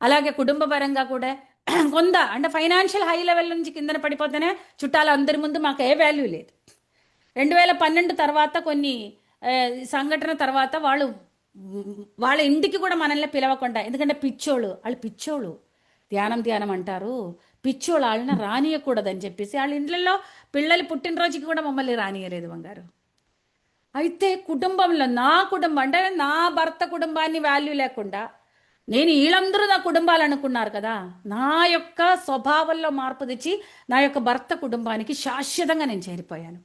అలాగే కుటుంబ పరంగా కూడా కొంత అంటే ఫైనాన్షియల్ హై లెవెల్ నుంచి కిందన పడిపోతేనే చుట్టాలు అందరి ముందు మాకు ఏ వాల్యూ లేదు. 2012 తర్వాత కొన్ని సంఘటన తర్వాత వాళ్ళు వాళ్ళ ఇంటికి కూడా మనల్ని పిలవకుండా, ఎందుకంటే వాళ్ళు పిచ్చోళ్ళు ధ్యానం అంటారు, పిచ్చోళ్ళు వాళ్ళని రానియకూడదని చెప్పేసి వాళ్ళ ఇండ్లలో పిల్లలు పుట్టినరోజుకి కూడా మమ్మల్ని రానియలేదు బంగారు. అయితే కుటుంబంలో నా కుటుంబం అంటే నా భర్త కుటుంబాన్ని వాల్యూ లేకుండా నేను వీళ్ళందరూ నా కుటుంబాలు అనుకున్నారు కదా, నా యొక్క స్వభావంలో మార్పు తెచ్చి నా యొక్క భర్త కుటుంబానికి శాశ్వతంగా నేను చేరిపోయాను.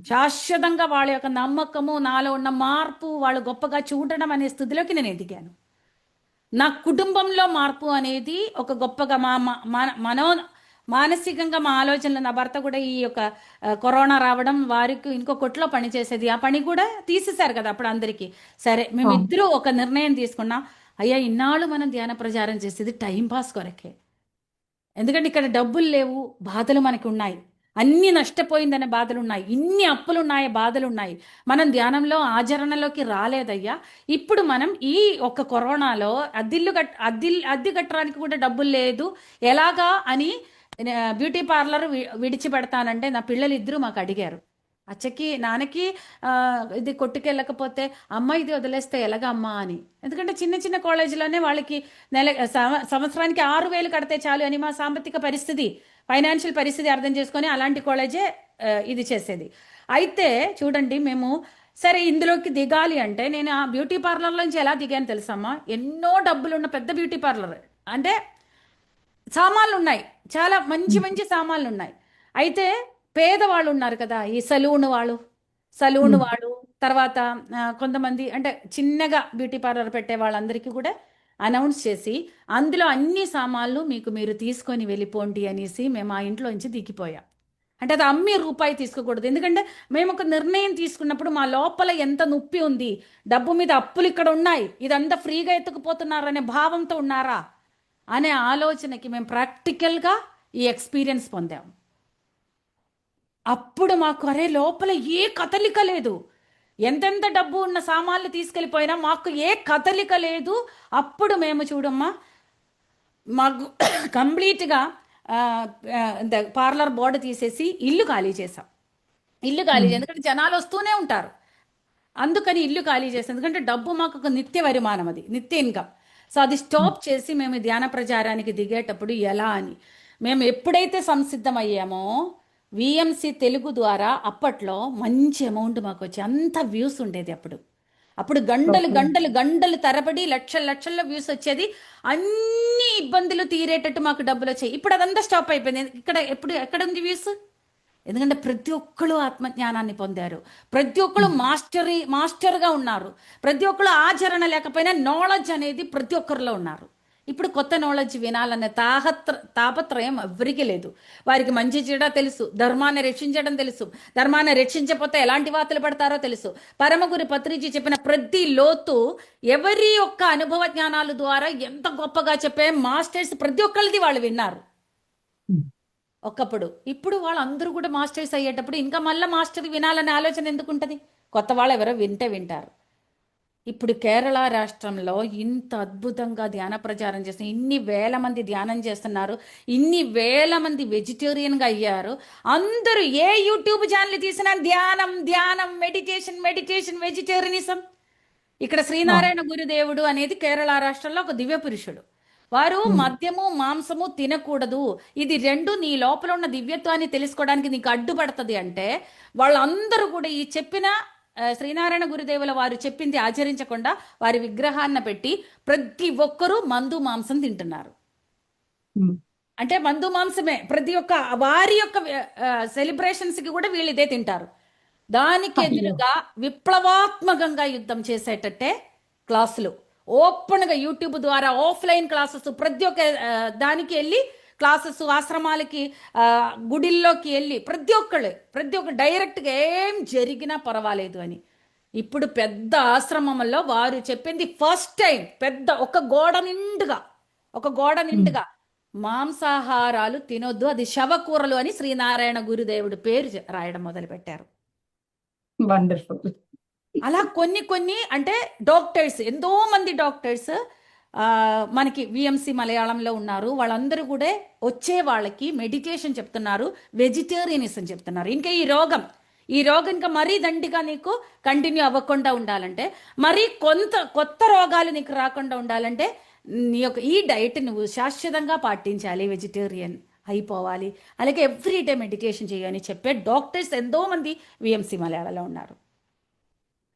శాశ్వతంగా వాళ్ళ యొక్క నమ్మకము, నాలో ఉన్న మార్పు, వాళ్ళు గొప్పగా చూడడం అనే స్థితిలోకి నేను ఎదిగాను. నా కుటుంబంలో మార్పు అనేది ఒక గొప్పగా మానసికంగా మా ఆలోచనలు, నా భర్త కూడా ఈ యొక్క కరోనా రావడం వారికి ఇంకో కొట్లో పని చేసేది, ఆ పని కూడా తీసేశారు కదా అప్పుడు అందరికీ. సరే మేమిద్దరూ ఒక నిర్ణయం తీసుకున్నాం, అయ్యా ఇన్నాళ్ళు మనం ధ్యాన ప్రచారం చేసేది టైం పాస్ కొరకే, ఎందుకంటే ఇక్కడ డబ్బులు లేవు, బాధలు మనకి ఉన్నాయి, అన్ని నష్టపోయిందనే బాధలు ఉన్నాయి, ఇన్ని అప్పులు ఉన్నాయి, బాధలు ఉన్నాయి, మనం ధ్యానంలో ఆచరణలోకి రాలేదయ్యా. ఇప్పుడు మనం ఈ ఒక్క కరోనాలో అద్దె కట్టడానికి కూడా డబ్బులు లేదు ఎలాగా అని బ్యూటీ పార్లర్ విడిచిపెడతానంటే నా పిల్లలు ఇద్దరు మాకు అడిగారు, అచ్చకి నాన్నకి ఇది కొట్టుకెళ్ళకపోతే అమ్మ ఇది వదిలేస్తే ఎలాగా అమ్మా అని. ఎందుకంటే చిన్న చిన్న కాలేజీలోనే వాళ్ళకి సంవత్సరానికి 6,000 కడితే చాలు అని మా సాంకేతిక పరిస్థితి, ఫైనాన్షియల్ పరిస్థితి అర్థం చేసుకొని అలాంటి కాలేజే ఇది చేసేది. అయితే చూడండి మేము సరే ఇందులోకి దిగాలి అంటే నేను ఆ బ్యూటీ పార్లర్లోంచి ఎలా దిగాను తెలుసమ్మా, ఎన్నో డబ్బులున్న పెద్ద బ్యూటీ పార్లర్, అంటే సామాన్లు ఉన్నాయి, చాలా మంచి మంచి సామాన్లు ఉన్నాయి. అయితే పేదవాళ్ళు ఉన్నారు కదా, ఈ సలూన్ వాళ్ళు తర్వాత కొంతమంది అంటే చిన్నగా బ్యూటీ పార్లర్ పెట్టే వాళ్ళందరికీ కూడా అనౌన్స్ చేసి అందులో అన్ని సామాన్లు మీరు తీసుకొని వెళ్ళిపోండి అనేసి మేము ఆ ఇంట్లోంచి దిగిపోయాం. అంటే అది అమ్మి రూపాయి తీసుకోకూడదు, ఎందుకంటే మేము ఒక నిర్ణయం తీసుకున్నప్పుడు మా లోపల ఎంత నొప్పి ఉంది, డబ్బు మీద అప్పులు ఇక్కడ ఉన్నాయి, ఇదంతా ఫ్రీగా ఎత్తుకుపోతున్నారనే భావంతో ఉన్నారా అనే ఆలోచనకి మేము ప్రాక్టికల్గా ఈ ఎక్స్పీరియన్స్ పొందాం. అప్పుడు మాకు అరే లోపల ఏ కదలిక లేదు, ఎంతెంత డబ్బు ఉన్న సామాన్లు తీసుకెళ్ళిపోయినా మాకు ఏ కదలిక లేదు. అప్పుడు మేము చూడమ్మా మాకు కంప్లీట్గా పార్లర్ బోర్డు తీసేసి ఇల్లు ఖాళీ చేసాం. ఎందుకంటే జనాలు వస్తూనే ఉంటారు, అందుకని ఇల్లు ఖాళీ చేసాం. ఎందుకంటే డబ్బు మాకు ఒక నిత్య వరిమానం, అది నిత్య ఇన్కమ్. సో అది స్టాప్ చేసి మేము ధ్యాన ప్రచారానికి దిగేటప్పుడు ఎలా అని మేము ఎప్పుడైతే సంసిద్ధమయ్యామో విఎంసి తెలుగు ద్వారా అప్పట్లో మంచి అమౌంట్ మాకు వచ్చి అంత వ్యూస్ ఉండేది. అప్పుడు గంటలు తరబడి లక్షల్లో వ్యూస్ వచ్చేది, అన్ని ఇబ్బందులు తీరేటట్టు మాకు డబ్బులు వచ్చాయి. ఇప్పుడు అదంతా స్టాప్ అయిపోయింది. ఎక్కడ ఉంది వ్యూస్? ఎందుకంటే ప్రతి ఒక్కరు ఆత్మజ్ఞానాన్ని పొందారు, ప్రతి ఒక్కరు మాస్టర్గా ఉన్నారు, ప్రతి ఒక్కరు ఆచరణ లేకపోయినా నాలెడ్జ్ అనేది ప్రతి ఒక్కరిలో ఉన్నారు. ఇప్పుడు కొత్త నాలెడ్జ్ వినాలనే తాపత్రయం ఎవరికి లేదు. వారికి మంచి చెడ తెలుసు, ధర్మాన్ని రక్షించడం తెలుసు, ధర్మాన్ని రక్షించకపోతే ఎలాంటి వార్తలు పడతారో తెలుసు. పరమగురు పత్రిజీ చెప్పిన ప్రతి లోతు ఎవరి యొక్క అనుభవ జ్ఞానాల ద్వారా ఎంత గొప్పగా చెప్పే మాస్టర్స్ ప్రతి ఒక్కరిది వాళ్ళు విన్నారు ఒకప్పుడు. ఇప్పుడు వాళ్ళందరూ కూడా మాస్టర్స్ అయ్యేటప్పుడు ఇంకా మళ్ళీ మాస్టర్ వినాలనే ఆలోచన ఎందుకు ఉంటుంది? కొత్త వాళ్ళు ఎవరో వింటారు. ఇప్పుడు కేరళ రాష్ట్రంలో ఇంత అద్భుతంగా ధ్యాన ప్రచారం చేస్తున్నారు, ఇన్ని వేల మంది ధ్యానం చేస్తున్నారు, ఇన్ని వేల మంది వెజిటేరియన్గా అయ్యారు. అందరూ ఏ యూట్యూబ్ ఛానల్ తీసినా ధ్యానం మెడిటేషన్ వెజిటేరియనిజం. ఇక్కడ శ్రీనారాయణ గురుదేవుడు అనేది కేరళ రాష్ట్రంలో ఒక దివ్య పురుషుడు. వారు మద్యము మాంసము తినకూడదు, ఇది రెండు నీ లోపల ఉన్న దివ్యత్వాన్ని తెలుసుకోవడానికి నీకు అడ్డుపడుతుంది అంటే వాళ్ళందరూ కూడా ఈ చెప్పిన శ్రీనారాయణ గురుదేవుల వారు చెప్పింది ఆచరించకుండా వారి విగ్రహాన్ని పెట్టి ప్రతి ఒక్కరూ మందు మాంసం తింటున్నారు. అంటే మందు మాంసమే ప్రతి ఒక్క వారి యొక్క సెలబ్రేషన్స్కి కూడా వీళ్ళు ఇదే తింటారు. దానికి ఎదురుగా విప్లవాత్మకంగా యుద్ధం చేసేటట్టే క్లాసులు, ఓపెన్గా యూట్యూబ్ ద్వారా ఆఫ్లైన్ క్లాసెస్ ప్రతి ఒక్క దానికి వెళ్ళి క్లాసెస్, ఆశ్రమాలకి, గుడిల్లోకి వెళ్ళి ప్రతి ఒక్కరు డైరెక్ట్గా ఏం జరిగినా పర్వాలేదు అని. ఇప్పుడు పెద్ద ఆశ్రమంలో వారు చెప్పింది ఫస్ట్ టైం పెద్ద ఒక గోడ నిండుగా మాంసాహారాలు తినొద్దు, అది శవకూరలు అని శ్రీనారాయణ గురుదేవుడు పేరు రాయడం మొదలుపెట్టారు. వండర్ఫుల్. అలా కొన్ని అంటే డాక్టర్స్, ఎంతో మంది డాక్టర్స్ మనకి విఎంసి మలయాళంలో ఉన్నారు. వాళ్ళందరూ కూడా వచ్చే వాళ్ళకి మెడిటేషన్ చెప్తున్నారు, వెజిటేరియనిజం చెప్తున్నారు. ఇంకా ఈ రోగం ఇంకా మరీ దండిగా నీకు కంటిన్యూ అవ్వకుండా ఉండాలంటే, మరీ కొత్త రోగాలు నీకు రాకుండా ఉండాలంటే నీ యొక్క ఈ డైట్ నువ్వు శాశ్వతంగా పాటించాలి, వెజిటేరియన్ అయిపోవాలి, అలాగే ఎవ్రీడే మెడిటేషన్ చేయని చెప్పే డాక్టర్స్ ఎంతో మంది విఎంసి మలయాళంలో ఉన్నారు.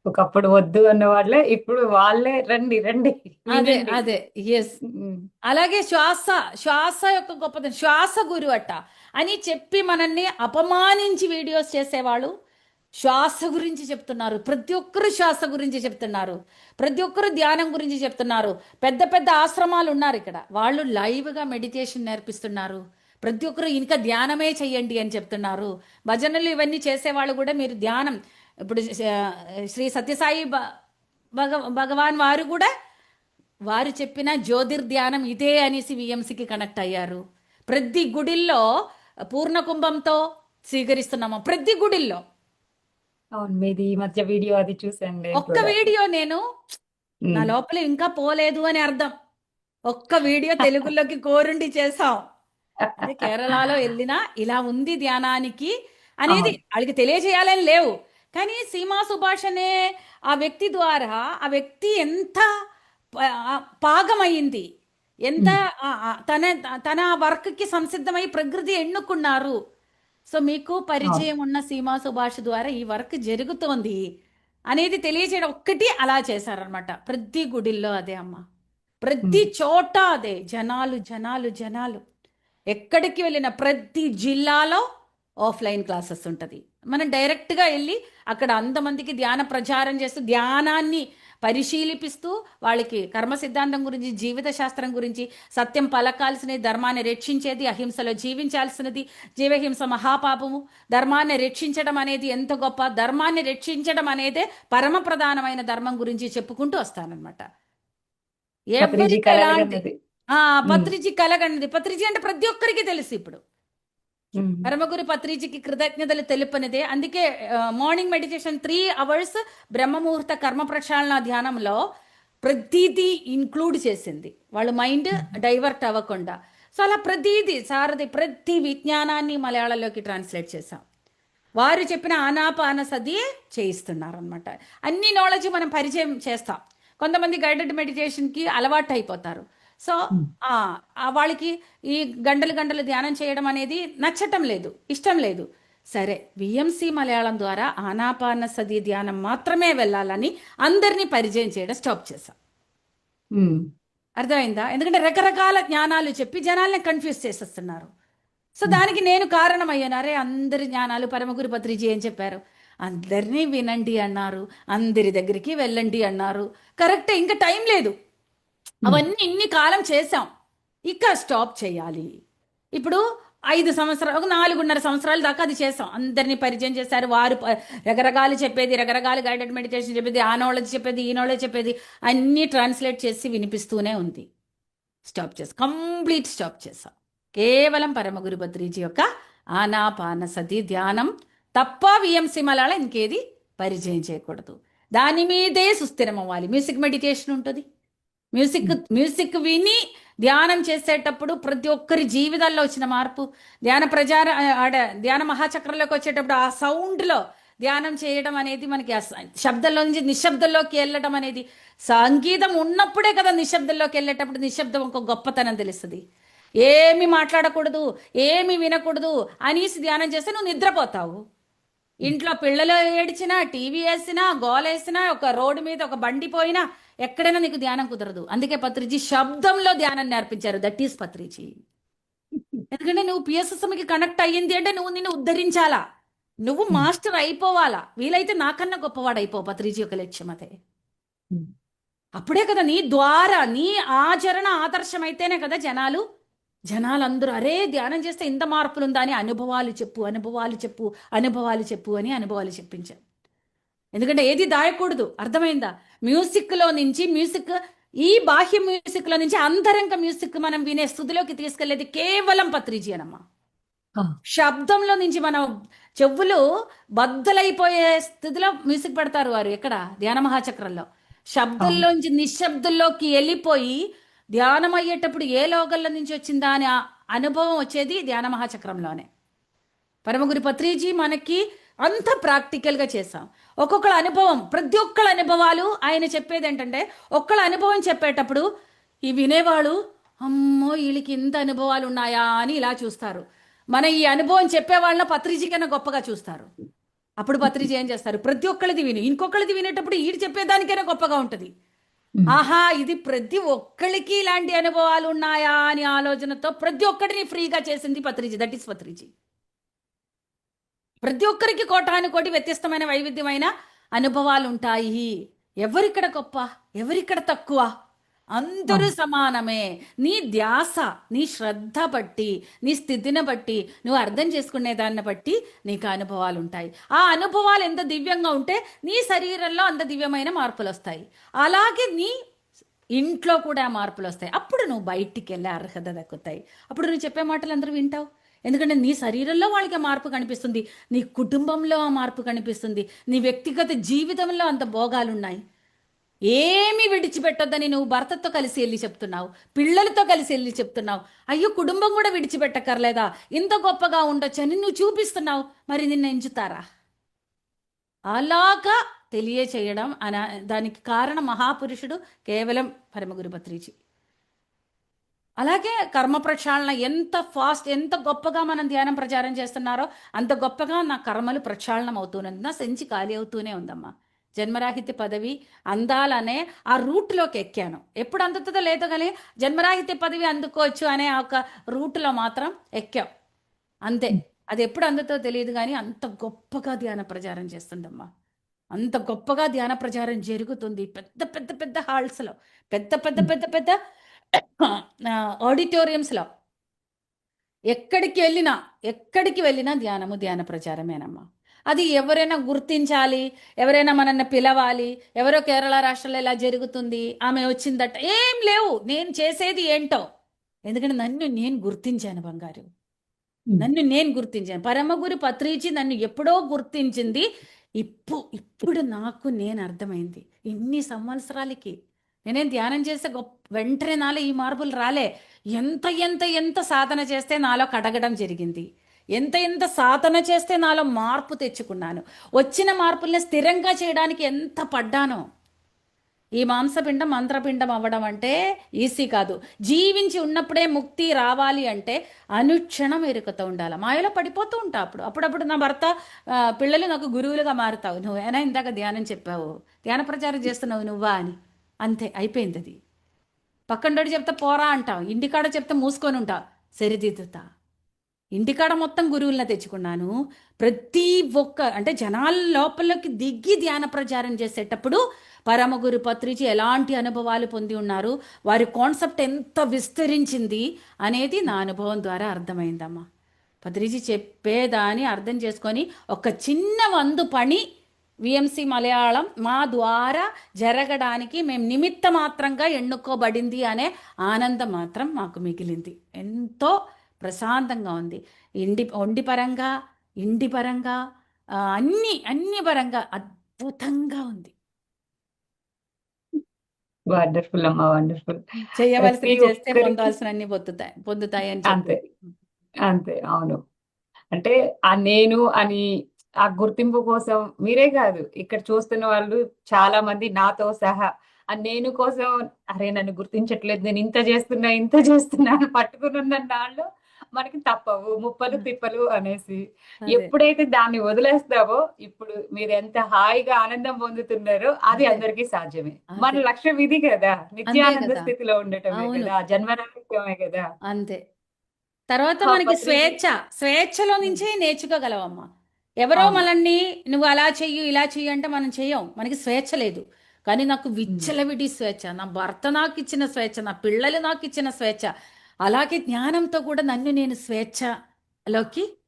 ఒకప్పుడు వద్దు అన్న వాళ్ళే ఇప్పుడు వాళ్ళే రండి అదే వినండి. అదే ఎస్. అలాగే శ్వాస యొక్క గొప్పతనం, శ్వాస గురు అట్ట అని చెప్పి మనల్ని అపమానించి వీడియోస్ చేసేవాళ్ళు శ్వాస గురించి చెప్తున్నారు. ప్రతి ఒక్కరు శ్వాస గురించి చెప్తున్నారు, ప్రతి ఒక్కరు ధ్యానం గురించి చెప్తున్నారు. పెద్ద పెద్ద ఆశ్రమాలు ఉన్నారు ఇక్కడ, వాళ్ళు లైవ్గా మెడిటేషన్ నేర్పిస్తున్నారు. ప్రతి ఒక్కరు ఇంకా ధ్యానమే చెయ్యండి అని చెప్తున్నారు. భజనలు ఇవన్నీ చేసేవాళ్ళు కూడా మీరు ధ్యానం, ఇప్పుడు శ్రీ సత్యసాయి భగవాన్ వారు కూడా వారు చెప్పిన జ్యోతిర్ధ్యానం ఇదే అనేసి విఎంసికి కనెక్ట్ అయ్యారు. ప్రతి గుడిల్లో పూర్ణ కుంభంతో స్వీకరిస్తున్నాము, ప్రతి గుడిల్లో. అవును, మీది ఈ మధ్య వీడియో అది చూసాను నేను ఒక్క కూడా. వీడియో నేను నా లోపల ఇంకా పోలేదు అని అర్థం. ఒక్క వీడియో తెలుగులోకి కోరుండి చేసాం. అదే కేరళలో వెళ్ళినా ఇలా ఉంది ధ్యానానికి అనేది వాళ్ళకి తెలియజేయాలని లేవు, కానీ సీమా సుభాష్ అనే ఆ వ్యక్తి ద్వారా ఆ వ్యక్తి ఎంత పాగమైంది, ఎంత తన వర్క్కి సంసిద్ధమై ప్రకృతి ఎన్నుకున్నారు. సో మీకు పరిచయం ఉన్న సీమా సుభాష్ ద్వారా ఈ వర్క్ జరుగుతోంది అనేది తెలియజేయడం ఒక్కటి అలా చేశారనమాట. ప్రతి గుడిల్లో అదే అమ్మ, ప్రతి చోట అదే, జనాలు ఎక్కడికి వెళ్ళిన ప్రతి జిల్లాలో ఆఫ్లైన్ క్లాసెస్ ఉంటుంది. మనం డైరెక్ట్గా వెళ్ళి అక్కడ అంతమందికి ధ్యాన ప్రచారం చేస్తూ ధ్యానాన్ని పరిశీలిపిస్తూ వాళ్ళకి కర్మ సిద్ధాంతం గురించి, జీవిత శాస్త్రం గురించి, సత్యం పలకాల్సినది, ధర్మాన్ని రక్షించేది, అహింసలో జీవించాల్సినది, జీవహింస మహాపాపము, ధర్మాన్ని రక్షించడం అనేది ఎంత గొప్ప, ధర్మాన్ని రక్షించడం అనేదే పరమ ప్రధానమైన ధర్మం గురించి చెప్పుకుంటూ వస్తానన్నమాట. ఎవరికి ఎలాంటి పత్రిజీ కలగన్నది, పత్రిజీ అంటే ప్రతి ఒక్కరికి తెలుసు. ఇప్పుడు పరమగురు పత్రిజీకి కృతజ్ఞతలు తెలుపనిదే. అందుకే మార్నింగ్ మెడిటేషన్ 3 hours బ్రహ్మముహూర్త కర్మ ప్రక్షాళన ధ్యానంలో ప్రతిదీ ఇన్క్లూడ్ చేసింది, వాళ్ళు మైండ్ డైవర్ట్ అవ్వకుండా. సో అలా ప్రతిదీ ప్రతి విజ్ఞానాన్ని మలయాళంలోకి ట్రాన్స్లేట్ చేశాం. వారు చెప్పిన ఆనాపానసతి చేయిస్తున్నారు అనమాట. అన్ని నాలెడ్జ్ మనం పరిచయం చేస్తాం. కొంతమంది గైడెడ్ మెడిటేషన్కి అలవాటు అయిపోతారు. సో వాళ్ళకి ఈ గంటలు ధ్యానం చేయడం అనేది నచ్చటం లేదు, ఇష్టం లేదు. సరే, విఎంసి మలయాళం ద్వారా ఆనాపానసతి ధ్యానం మాత్రమే వెళ్ళాలని అందరినీ పరిచయం చేయడం స్టాప్ చేశాం. అర్థమైందా? ఎందుకంటే రకరకాల జ్ఞానాలు చెప్పి జనాల్ని కన్ఫ్యూజ్ చేసేస్తున్నారు. సో దానికి నేను కారణమయ్యాను. అరే, అందరి జ్ఞానాలు పరమగురు పత్రిజీ ఏం చెప్పారు, అందరినీ వినండి అన్నారు, అందరి దగ్గరికి వెళ్ళండి అన్నారు. కరెక్టే, ఇంకా టైం లేదు. అవన్నీ ఇన్ని కాలం చేశాం, ఇక స్టాప్ చేయాలి. ఇప్పుడు 5 సంవత్సరాలు, 4.5 సంవత్సరాల దాకా అది చేసాం. అందరినీ పరిచయం చేశారు. వారు రకరకాలు చెప్పేది, రకరకాల గైడెడ్ మెడిటేషన్ చెప్పేది, ఆ నాలెడ్జ్ చెప్పేది, ఈ నాలెడ్జ్ చెప్పేది, అన్నీ ట్రాన్స్లేట్ చేసి వినిపిస్తూనే ఉంది. స్టాప్ చేసాం, కంప్లీట్ స్టాప్ చేసాం. కేవలం పరమగురు పత్రిజీ యొక్క ఆనాపానసతి ధ్యానం తప్ప విఎంసి మలయాళం ఇంకేది పరిచయం చేయకూడదు. దాని మీదే సుస్థిరం అవ్వాలి. మ్యూజిక్ మెడిటేషన్ ఉంటుంది. మ్యూజిక్ విని ధ్యానం చేసేటప్పుడు ప్రతి ఒక్కరి జీవితాల్లో వచ్చిన మార్పు, ధ్యాన మహాచక్రంలోకి వచ్చేటప్పుడు ఆ సౌండ్లో ధ్యానం చేయడం అనేది, మనకి శబ్దంలో నుంచి నిశ్శబ్దంలోకి వెళ్ళడం అనేది, సంగీతం ఉన్నప్పుడే కదా నిశ్శబ్దంలోకి వెళ్ళేటప్పుడు నిశ్శబ్దం ఒక గొప్పతనం తెలుస్తుంది. ఏమి మాట్లాడకూడదు, ఏమి వినకూడదు అనేసి ధ్యానం చేస్తే నువ్వు నిద్రపోతావు. ఇంట్లో పిల్లలు ఏడిచినా, టీవీ వేసినా, గోలేసినా, ఒక రోడ్డు మీద ఒక బండి పోయినా, ఎక్కడైనా నీకు ధ్యానం కుదరదు. అందుకే పత్రిజీ శబ్దంలో ధ్యానం నేర్పించారు. That is Patriji. ఎందుకంటే నువ్వు పిఎస్ఎస్ఎంకి కనెక్ట్ అయ్యింది అంటే నువ్వు నిన్ను ఉద్ధరించాలా, నువ్వు మాస్టర్ అయిపోవాలా. వీలైతే నాకన్నా గొప్పవాడు అయిపో. పత్రిజీ యొక్క లక్ష్యం అదే. అప్పుడే కదా నీ ద్వారా నీ ఆచరణ ఆదర్శమైతేనే కదా జనాలందరూ అరే ధ్యానం చేస్తే ఇంత మార్పులు ఉందా అని అనుభవాలు చెప్పు అనుభవాలు చెప్పు అనుభవాలు చెప్పు అని అనుభవాలు చెప్పించాను. ఎందుకంటే ఏది దాయకూడదు, అర్థమైందా? మ్యూజిక్లో నుంచి ఈ బాహ్య మ్యూజిక్లో నుంచి అంతరంగ మ్యూజిక్ మనం వినే స్థుతిలోకి తీసుకెళ్లేది కేవలం పత్రిజీ అనమ్మా. శబ్దంలో నుంచి మనం చెవులు బద్దలైపోయే స్థితిలో మ్యూజిక్ పెడతారు వారు ఎక్కడ ధ్యాన మహాచక్రంలో. శబ్దంలోంచి నిశ్శబ్దంలోకి వెళ్ళిపోయి ధ్యానం అయ్యేటప్పుడు ఏ లోకల్లో నుంచి వచ్చిందా అని అనుభవం వచ్చేది ధ్యాన మహాచక్రంలోనే. పరమగురు పత్రిజీ మనకి అంత ప్రాక్టికల్గా చేసాం. ఒక్కొక్కళ్ళ అనుభవం, ప్రతి ఒక్కళ్ళ అనుభవాలు ఆయన చెప్పేది ఏంటంటే, ఒక్కళ్ళ అనుభవం చెప్పేటప్పుడు ఈ వినేవాళ్ళు అమ్మో వీళ్ళకి ఇంత అనుభవాలు ఉన్నాయా అని ఇలా చూస్తారు. మన ఈ అనుభవం చెప్పేవాళ్ళ పత్రిజీ కన్నా గొప్పగా చూస్తారు. అప్పుడు పత్రిజీ ఏం చేస్తారు, ప్రతి ఒక్కళ్ళది విని ఇంకొకళ్ళది వినేటప్పుడు ఈడు చెప్పేదానికైనా గొప్పగా ఉంటుంది. ఆహా ఇది ప్రతి ఒక్కళ్ళకి ఇలాంటి అనుభవాలు ఉన్నాయా అని ఆలోచనతో ప్రతి ఒక్కటిని ఫ్రీగా చేసింది పత్రిజీ. That is Patriji. ప్రతి ఒక్కరికి కోటానుకోటి వ్యత్యస్తమైన వైవిధ్యమైన అనుభవాలు ఉంటాయి. ఎవరిక్కడ గొప్ప, ఎవరిక్కడ తక్కువ, అందరూ సమానమే. నీ ధ్యాస, నీ శ్రద్ధ బట్టి, నీ స్థితిని బట్టి, నువ్వు అర్థం చేసుకునే దాన్ని బట్టి నీకు అనుభవాలు ఉంటాయి. ఆ అనుభవాలు ఎంత దివ్యంగా ఉంటే నీ శరీరంలో అంత దివ్యమైన మార్పులు వస్తాయి. అలాగే నీ ఇంట్లో కూడా మార్పులు వస్తాయి. అప్పుడు నువ్వు బయటికి వెళ్ళే అర్హత దక్కుతాయి. అప్పుడు నువ్వు చెప్పే మాటలు అందరూ వింటావు. ఎందుకంటే నీ శరీరంలో వాళ్ళకి మార్పు కనిపిస్తుంది, నీ కుటుంబంలో ఆ మార్పు కనిపిస్తుంది, నీ వ్యక్తిగత జీవితంలో అంత భోగాలున్నాయి. ఏమీ విడిచిపెట్టొద్దని నువ్వు భర్తతో కలిసి వెళ్ళి చెప్తున్నావు, పిల్లలతో కలిసి వెళ్ళి చెప్తున్నావు. అయ్యో కుటుంబం కూడా విడిచిపెట్టక్కర్లేదా, ఇంత గొప్పగా ఉండొచ్చని నువ్వు చూపిస్తున్నావు. మరి నిన్ను ఎంచుతారా? అలాగా తెలియచేయడం దానికి కారణం మహాపురుషుడు కేవలం పరమగురు పత్రిజీ. అలాగే కర్మ ప్రక్షాళన ఎంత ఫాస్ట్, ఎంత గొప్పగా మనం ధ్యానం ప్రచారం చేస్తున్నారో అంత గొప్పగా నా కర్మలు ప్రక్షాళనం అవుతూనే, నా సెంచి ఖాళీ అవుతూనే ఉందమ్మా. జన్మరాహిత్య పదవి అందాలనే ఆ రూట్లోకి ఎక్కాను. ఎప్పుడు అందుతుందో లేదో కానీ జన్మరాహిత్య పదవి అందుకోవచ్చు అనే ఒక రూట్లో మాత్రం ఎక్కాం అంతే. అది ఎప్పుడు అందుతో తెలియదు కానీ అంత గొప్పగా ధ్యాన ప్రచారం చేస్తుందమ్మా. అంత గొప్పగా ధ్యాన ప్రచారం జరుగుతుంది. పెద్ద పెద్ద పెద్ద హాల్స్లో, పెద్ద పెద్ద పెద్ద పెద్ద ఆడిటోరియంస్లో, ఎక్కడికి వెళ్ళినా ధ్యాన ప్రచారమేనమ్మా. అది ఎవరైనా గుర్తించాలి, ఎవరైనా మనల్ని పిలవాలి, ఎవరో కేరళ రాష్ట్రంలో ఇలా జరుగుతుంది, ఆమె వచ్చిందట, ఏం లేవు. నేను చేసేది ఏంటో, ఎందుకంటే నన్ను నేను గుర్తించాను బంగారు, నన్ను నేను గుర్తించాను. పరమగురు పత్రిజీ నన్ను ఎప్పుడో గుర్తించింది. ఇప్పుడు నాకు నేను అర్థమైంది. ఇన్ని సంవత్సరాలకి నేనేం ధ్యానం చేస్తే వెంటనే నాలో ఈ మార్పులు రాలే. ఎంత ఎంత ఎంత సాధన చేస్తే నాలో కడగడం జరిగింది, ఎంత సాధన చేస్తే నాలో మార్పు తెచ్చుకున్నాను. వచ్చిన మార్పుల్ని స్థిరంగా చేయడానికి ఎంత పడ్డానో. ఈ మాంసపిండం మంత్రపిండం అవ్వడం అంటే ఈజీ కాదు. జీవించి ఉన్నప్పుడే ముక్తి రావాలి అంటే అనుక్షణం ఎరుకతో ఉండాలి. మాయలో పడిపోతూ ఉంటా. అప్పుడప్పుడు నా భర్త, పిల్లలు నాకు గురువులుగా మారుతావు. నువ్వేనా ఇందాక ధ్యానం చెప్పావు, ధ్యాన ప్రచారం చేస్తున్నావు నువ్వా అని. అంతే, అయిపోయింది అది. పక్కండోడు చెప్తే పోరా అంటావు, ఇంటికాడ చెప్తే మూసుకొని ఉంటావు. సరిదిద్దుతా. ఇంటికాడ మొత్తం గురువులను తెచ్చుకున్నాను. ప్రతి ఒక్క అంటే జనాల లోపలికి దిగి ధ్యాన ప్రచారం చేసేటప్పుడు పరమగురు పత్రిజీ ఎలాంటి అనుభవాలు పొంది ఉన్నారు, వారి కాన్సెప్ట్ ఎంత విస్తరించింది అనేది నా అనుభవం ద్వారా అర్థమైందమ్మా. పత్రిజీ చెప్పేదాన్ని అర్థం చేసుకొని ఒక చిన్న వంతు పని విఎంసి మలయాళం మా ద్వారా జరగడానికి మేము నిమిత్త మాత్రంగా ఎన్నుకోబడింది అనే ఆనందం మాత్రం మాకు మిగిలింది. ఎంతో ప్రశాంతంగా ఉంది. ఒంటి పరంగా, ఇంటి పరంగా, అన్ని పరంగా అద్భుతంగా ఉంది. వండర్ఫుల్ అమ్మా, వండర్ఫుల్. చేయవలసి చేస్తే పొందాల్సిన అన్ని పొందుతాయి అని అంతే అంతే. అవును, అంటే ఆ నేను అని ఆ గుర్తింపు కోసం మీరే కాదు, ఇక్కడ చూస్తున్న వాళ్ళు చాలా మంది నాతో సహా ఆ నేను కోసం, అరే నన్ను గుర్తించట్లేదు, నేను ఇంత చేస్తున్నా అని పట్టుకున్న వాళ్ళు మనకి తప్పవు ముప్పలు తిప్పలు అనేసి. ఎప్పుడైతే దాన్ని వదిలేస్తావో, ఇప్పుడు మీరు ఎంత హాయిగా ఆనందం పొందుతున్నారో అది అందరికీ సాధ్యమే. మన లక్ష్యం ఇది కదా, నిత్యానంద స్థితిలో ఉండటమే కదా, జన్మరాహిత్యమే కదా. అంతే. తర్వాత మనకి స్వేచ్ఛలో నుంచే నేర్చుకోగలవమ్మా. ఎవరో మనల్ని నువ్వు అలా చెయ్యి ఇలా చెయ్యి అంటే మనం చెయ్యం. మనకి స్వేచ్ఛ లేదు. కానీ నాకు ఉమ్, విచ్చలవిడి స్వేచ్ఛ, నా భర్త నాకు ఇచ్చిన స్వేచ్ఛ, నా పిల్లలు నాకు ఇచ్చిన స్వేచ్ఛ, అలాగే జ్ఞానంతో కూడా నన్ను నేను స్వేచ్ఛలోకి, అవును.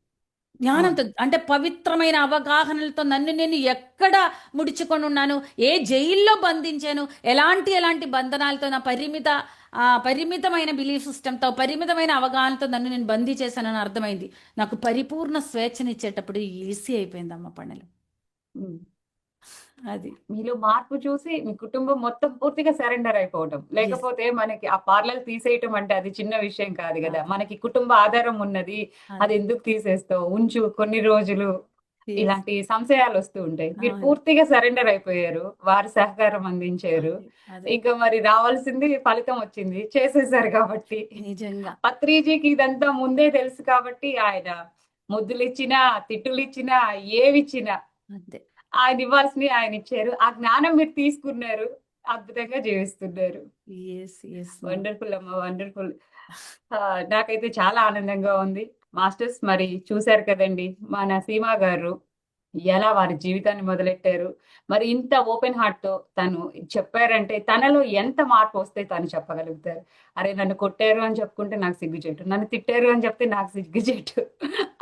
జ్ఞానంతో అంటే పవిత్రమైన అవగాహనలతో నన్ను నేను ఎక్కడ ముడుచుకొని ఉన్నాను, ఏ జైల్లో బంధించాను, ఎలాంటి బంధనాలతో, నా పరిమితమైన బిలీఫ్ సిస్టంతో, పరిమితమైన అవగాహనతో నన్ను నేను బందీ చేశానని అర్థమైంది. నాకు పరిపూర్ణ స్వేచ్ఛనిచ్చేటప్పుడు ఈజీ అయిపోయిందమ్మ పనులు. ఉమ్. అది మీలో మార్పు చూసి మీ కుటుంబం మొత్తం పూర్తిగా సరెండర్ అయిపోవటం, ఎస్. లేకపోతే మనకి ఆ పార్లర్ తీసేయటం అంటే అది చిన్న విషయం కాదు కదా. మనకి కుటుంబ ఆధారం ఉన్నది, అది అది ఎందుకు తీసేస్తావు, ఉంచు కొన్ని రోజులు, ఎస్. ఇలాంటి సంశయాలు వస్తూ ఉంటాయి. మీరు అవును. పూర్తిగా సరెండర్ అయిపోయారు, వారి సహకారం అందించారు. అదే అదే ఇంకా మరి రావాల్సింది ఫలితం వచ్చింది, చేసేసారు కాబట్టి. నిజంగా. పత్రిజీకి ఇదంతా ముందే తెలుసు కాబట్టి ఆయన ముద్దులు ఇచ్చినా, తిట్టులు ఇచ్చినా, ఏవిచ్చినా అంతే. ఆయన ఇవ్వాల్సినవి ఆయన ఇచ్చారు. ఆ జ్ఞానం మీరు తీసుకున్నారు, అద్భుతంగా జీవిస్తున్నారు. ఎస్ ఎస్ మా. వండర్ఫుల్ అమ్మ, వండర్ఫుల్. నాకైతే చాలా ఆనందంగా ఉంది. మాస్టర్స్ మరి చూశారు కదండి మన సీమా గారు ఎలా వారి జీవితాన్ని మొదలెట్టారు. మరి ఇంత ఓపెన్ హార్ట్ తో తను చెప్పారంటే తనలో ఎంత మార్పు వస్తే తను చెప్పగలుగుతారు. అరే నన్ను కొట్టారు అని చెప్పుకుంటే నాకు సిగ్గుచేటు, నన్ను తిట్టారు అని చెప్తే నాకు సిగ్గుచేటు,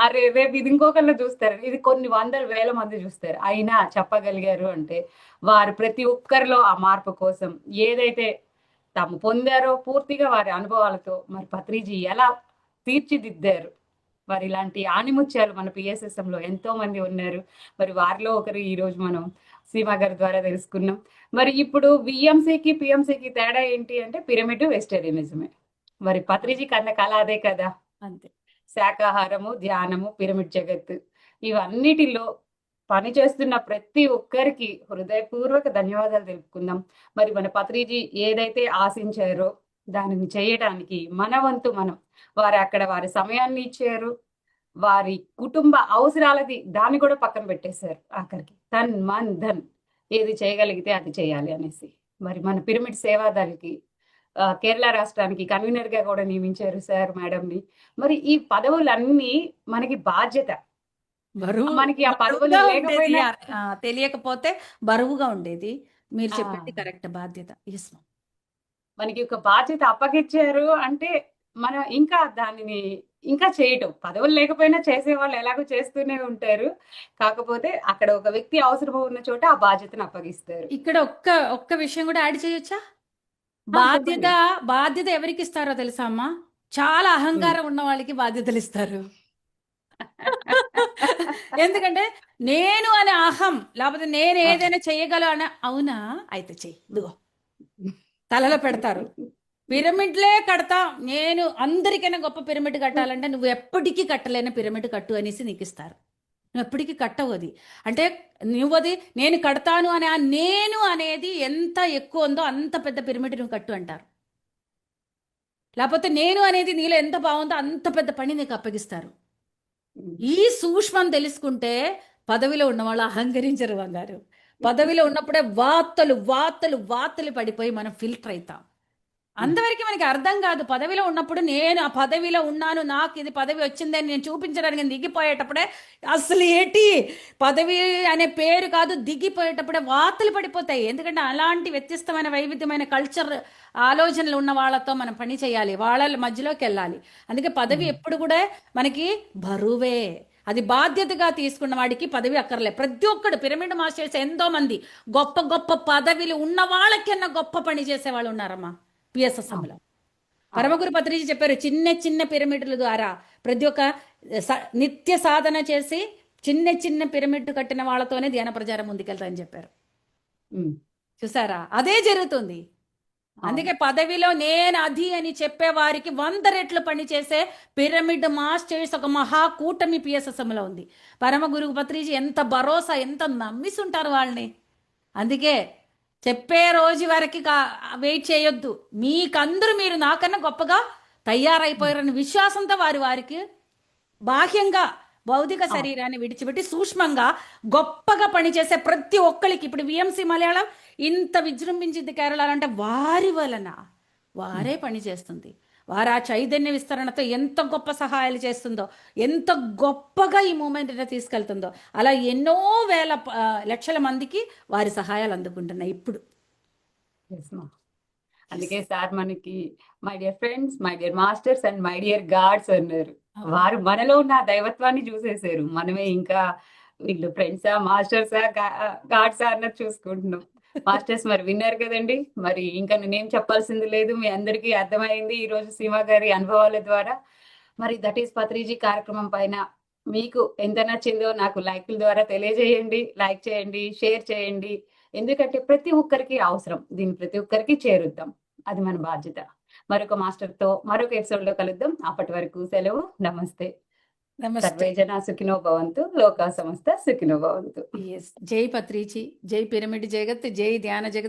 అరే రేపు ఇది ఇంకొకళ్ళు చూస్తారు, ఇది కొన్ని వందల వేల మంది చూస్తారు, అయినా చెప్పగలిగారు అంటే వారు ప్రతి ఒక్కరిలో ఆ మార్పు కోసం ఏదైతే తాము పొందారో పూర్తిగా వారి అనుభవాలతో మరి పత్రిజీ ఎలా తీర్చిదిద్దారు. మరి ఇలాంటి ఆణిముత్యాలు మన PSSM లో ఎంతో మంది ఉన్నారు. మరి వారిలో ఒకరు ఈ రోజు మనం సీమా గారి ద్వారా తెలుసుకున్నాం. మరి ఇప్పుడు విఎంసీకి పిఎంసీకి తేడా ఏంటి అంటే పిరమిడ్ వెజిటేరియనిజమే. మరి పత్రిజీ కన్న కళ అదే కదా. అంతే. శాకాహారము, ధ్యానము, పిరమిడ్ జగత్తు, ఇవన్నిటిలో పనిచేస్తున్న ప్రతి ఒక్కరికి హృదయపూర్వక ధన్యవాదాలు తెలుపుకుందాం. మరి మన పత్రిజీ ఏదైతే ఆశించారో దానిని చేయడానికి మన వంతు మనం, వారు అక్కడ వారి సమయాన్ని ఇచ్చారు, వారి కుటుంబ అవసరాలది దాన్ని కూడా పక్కన పెట్టేశారు. ఆఖరికి తన్ మన్ ధన్ ఏది చేయగలిగితే అది చేయాలి అనేసి మరి మన పిరమిడ్ సేవాదానికి కేరళ రాష్ట్రానికి కన్వీనర్ గా కూడా నియమించారు సార్ మేడంని. మరి ఈ పదవులన్నీ మనకి బాధ్యత. బరువు మనకి ఆ పదవులు బరువుగా ఉండేది. లేకపోయినా తెలియకపోతే బరువుగా ఉండేది. మీరు ఆ, చెప్పింది కరెక్ట్. బాధ్యత. ఎస్ మా. మనకి ఒక బాధ్యత అప్పగిచ్చారు అంటే మనం ఇంకా దానిని ఇంకా చేయటం. పదవులు లేకపోయినా చేసేవాళ్ళు ఎలాగో చేస్తూనే ఉంటారు. కాకపోతే అక్కడ ఒక వ్యక్తి అవసరం ఉన్న చోట ఆ బాధ్యతను అప్పగిస్తారు. ఇక్కడ ఒక్క విషయం కూడా యాడ్ చేయొచ్చా? చెప్పండి. బాధ్యత ఎవరికి ఇస్తారో తెలుసా అమ్మా? చాలా అహంకారం ఉన్న వాళ్ళకి బాధ్యతలు ఇస్తారు. ఎందుకంటే నేను అనే అహం, లేకపోతే నేను ఏదైనా చేయగలను అనే, అవునా అయితే చెయ్యి, ఇదిగో తలలో పెడతారు. పిరమిడ్లే కడతా, నేను అందరికైనా గొప్ప పిరమిడ్ కట్టాలంటే నువ్వు ఎప్పటికీ కట్టలేని పిరమిడ్ కట్టు అనేసి నీకు ఇస్తారు. నువ్వు ఎప్పటికీ కట్టవు అది. అంటే నువ్వు అది నేను కడతాను అనే ఆ నేను అనేది ఎంత ఎక్కువ ఉందో అంత పెద్ద పిరమిడ్ నువ్వు కట్టు అంటారు. లేకపోతే నేను అనేది నీలో ఎంత బాగుందో అంత పెద్ద పని నీకు అప్పగిస్తారు. ఈ సూక్ష్మం తెలుసుకుంటే పదవిలో ఉన్న వాళ్ళు అహంకరించరు బంగారు. పదవిలో ఉన్నప్పుడే వార్తలు పడిపోయి మనం ఫిల్టర్ అవుతాం. అంతవరకు మనకి అర్థం కాదు. పదవిలో ఉన్నప్పుడు నేను ఆ పదవిలో ఉన్నాను, నాకు ఇది పదవి వచ్చిందని నేను చూపించడానికి దిగిపోయేటప్పుడే అసలు ఏంటి పదవి అనే పేరు కాదు, దిగిపోయేటప్పుడే వార్తలు పడిపోతాయి. ఎందుకంటే అలాంటి వ్యత్యస్తమైన వైవిధ్యమైన కల్చర్ ఆలోచనలు ఉన్న వాళ్ళతో మనం పని చేయాలి, వాళ్ళ మధ్యలోకి వెళ్ళాలి. అందుకే పదవి ఎప్పుడు కూడా మనకి బరువే. అది బాధ్యతగా తీసుకున్న వాడికి పదవి అక్కర్లే. ప్రతి ఒక్కడు పిరమిడ్ మాస్టర్స్ ఎంతో మంది గొప్ప గొప్ప పదవిలు ఉన్న వాళ్ళకన్నా గొప్ప పని చేసే వాళ్ళు ఉన్నారమ్మా PSSMలో. పరమగురు పత్రిజీ చెప్పారు, చిన్న చిన్న పిరమిడ్ల ద్వారా ప్రతి ఒక్క నిత్య సాధన చేసి చిన్న పిరమిడ్ కట్టిన వాళ్ళతోనే ధ్యాన ప్రచారం ముందుకెళ్తారని చెప్పారు. చూసారా, అదే జరుగుతుంది. అందుకే పదవిలో నేను అది అని చెప్పే వారికి 100 రెట్లు పనిచేసే పిరమిడ్ మాస్టర్స్ ఒక మహాకూటమి PSSMలో ఉంది. పరమగురు పత్రిజీ ఎంత భరోసా, ఎంత నమ్మిస్తుంటారు వాళ్ళని. అందుకే చెప్పే రోజు వరకు వెయిట్ చేయొద్దు. మీకందరూ మీరు నాకన్నా గొప్పగా తయారైపోయారని విశ్వాసంతో వారికి బాహ్యంగా భౌతిక శరీరాన్ని విడిచిపెట్టి సూక్ష్మంగా గొప్పగా పనిచేసే ప్రతి ఒక్కరికి, ఇప్పుడు VMC మలయాళం ఇంత విజృంభించింది కేరళ అంటే వారి వలన వారే పనిచేస్తుంది. వారు ఆ చైతన్య విస్తరణతో ఎంత గొప్ప సహాయాలు చేస్తుందో, ఎంత గొప్పగా ఈ మూమెంట్ని తీసుకెళ్తుందో, అలా ఎన్నో వేల లక్షల మందికి వారి సహాయాలు అందుకుంటున్నాయి ఇప్పుడు. Yes, మా. అందుకే సార్ మనకి my dear friends, my dear masters and my dear God's అన్నారు. అవును. వారు మనలో ఉన్న ఆ దైవత్వాన్ని చూసేశారు. మనమే ఇంకా వీళ్ళు ఫ్రెండ్సా, మాస్టర్సా, గాడ్సా అన్నది చూసుకుంటున్నాం. మాస్టర్స్ మరి విన్నారు కదండి. మరి ఇంకా నేనేం చెప్పాల్సింది లేదు. మీ అందరికీ అర్థమైంది ఈరోజు సీమా గారి అనుభవాల ద్వారా. మరి దట్ ఈస్ పత్రిజీ కార్యక్రమం పైన మీకు ఎంత నచ్చిందో నాకు లైకుల ద్వారా తెలియజేయండి. లైక్ చేయండి, షేర్ చేయండి. ఎందుకంటే ప్రతి ఒక్కరికి అవసరం. దీన్ని ప్రతి ఒక్కరికి చేరుద్దాం. అది మన బాధ్యత. మరొక మాస్టర్‌తో మరొక ఎపిసోడ్‌లో కలుద్దాం. అప్పటి వరకు సెలవు. నమస్తే. నమస్తే. సర్వే జనా సుఖినో భవంతు. లోకా సమస్త సుఖినో భవంతు. జై పత్రిజీ, జై పిరమిడ్ జగత్, జై ధ్యాన జగత్.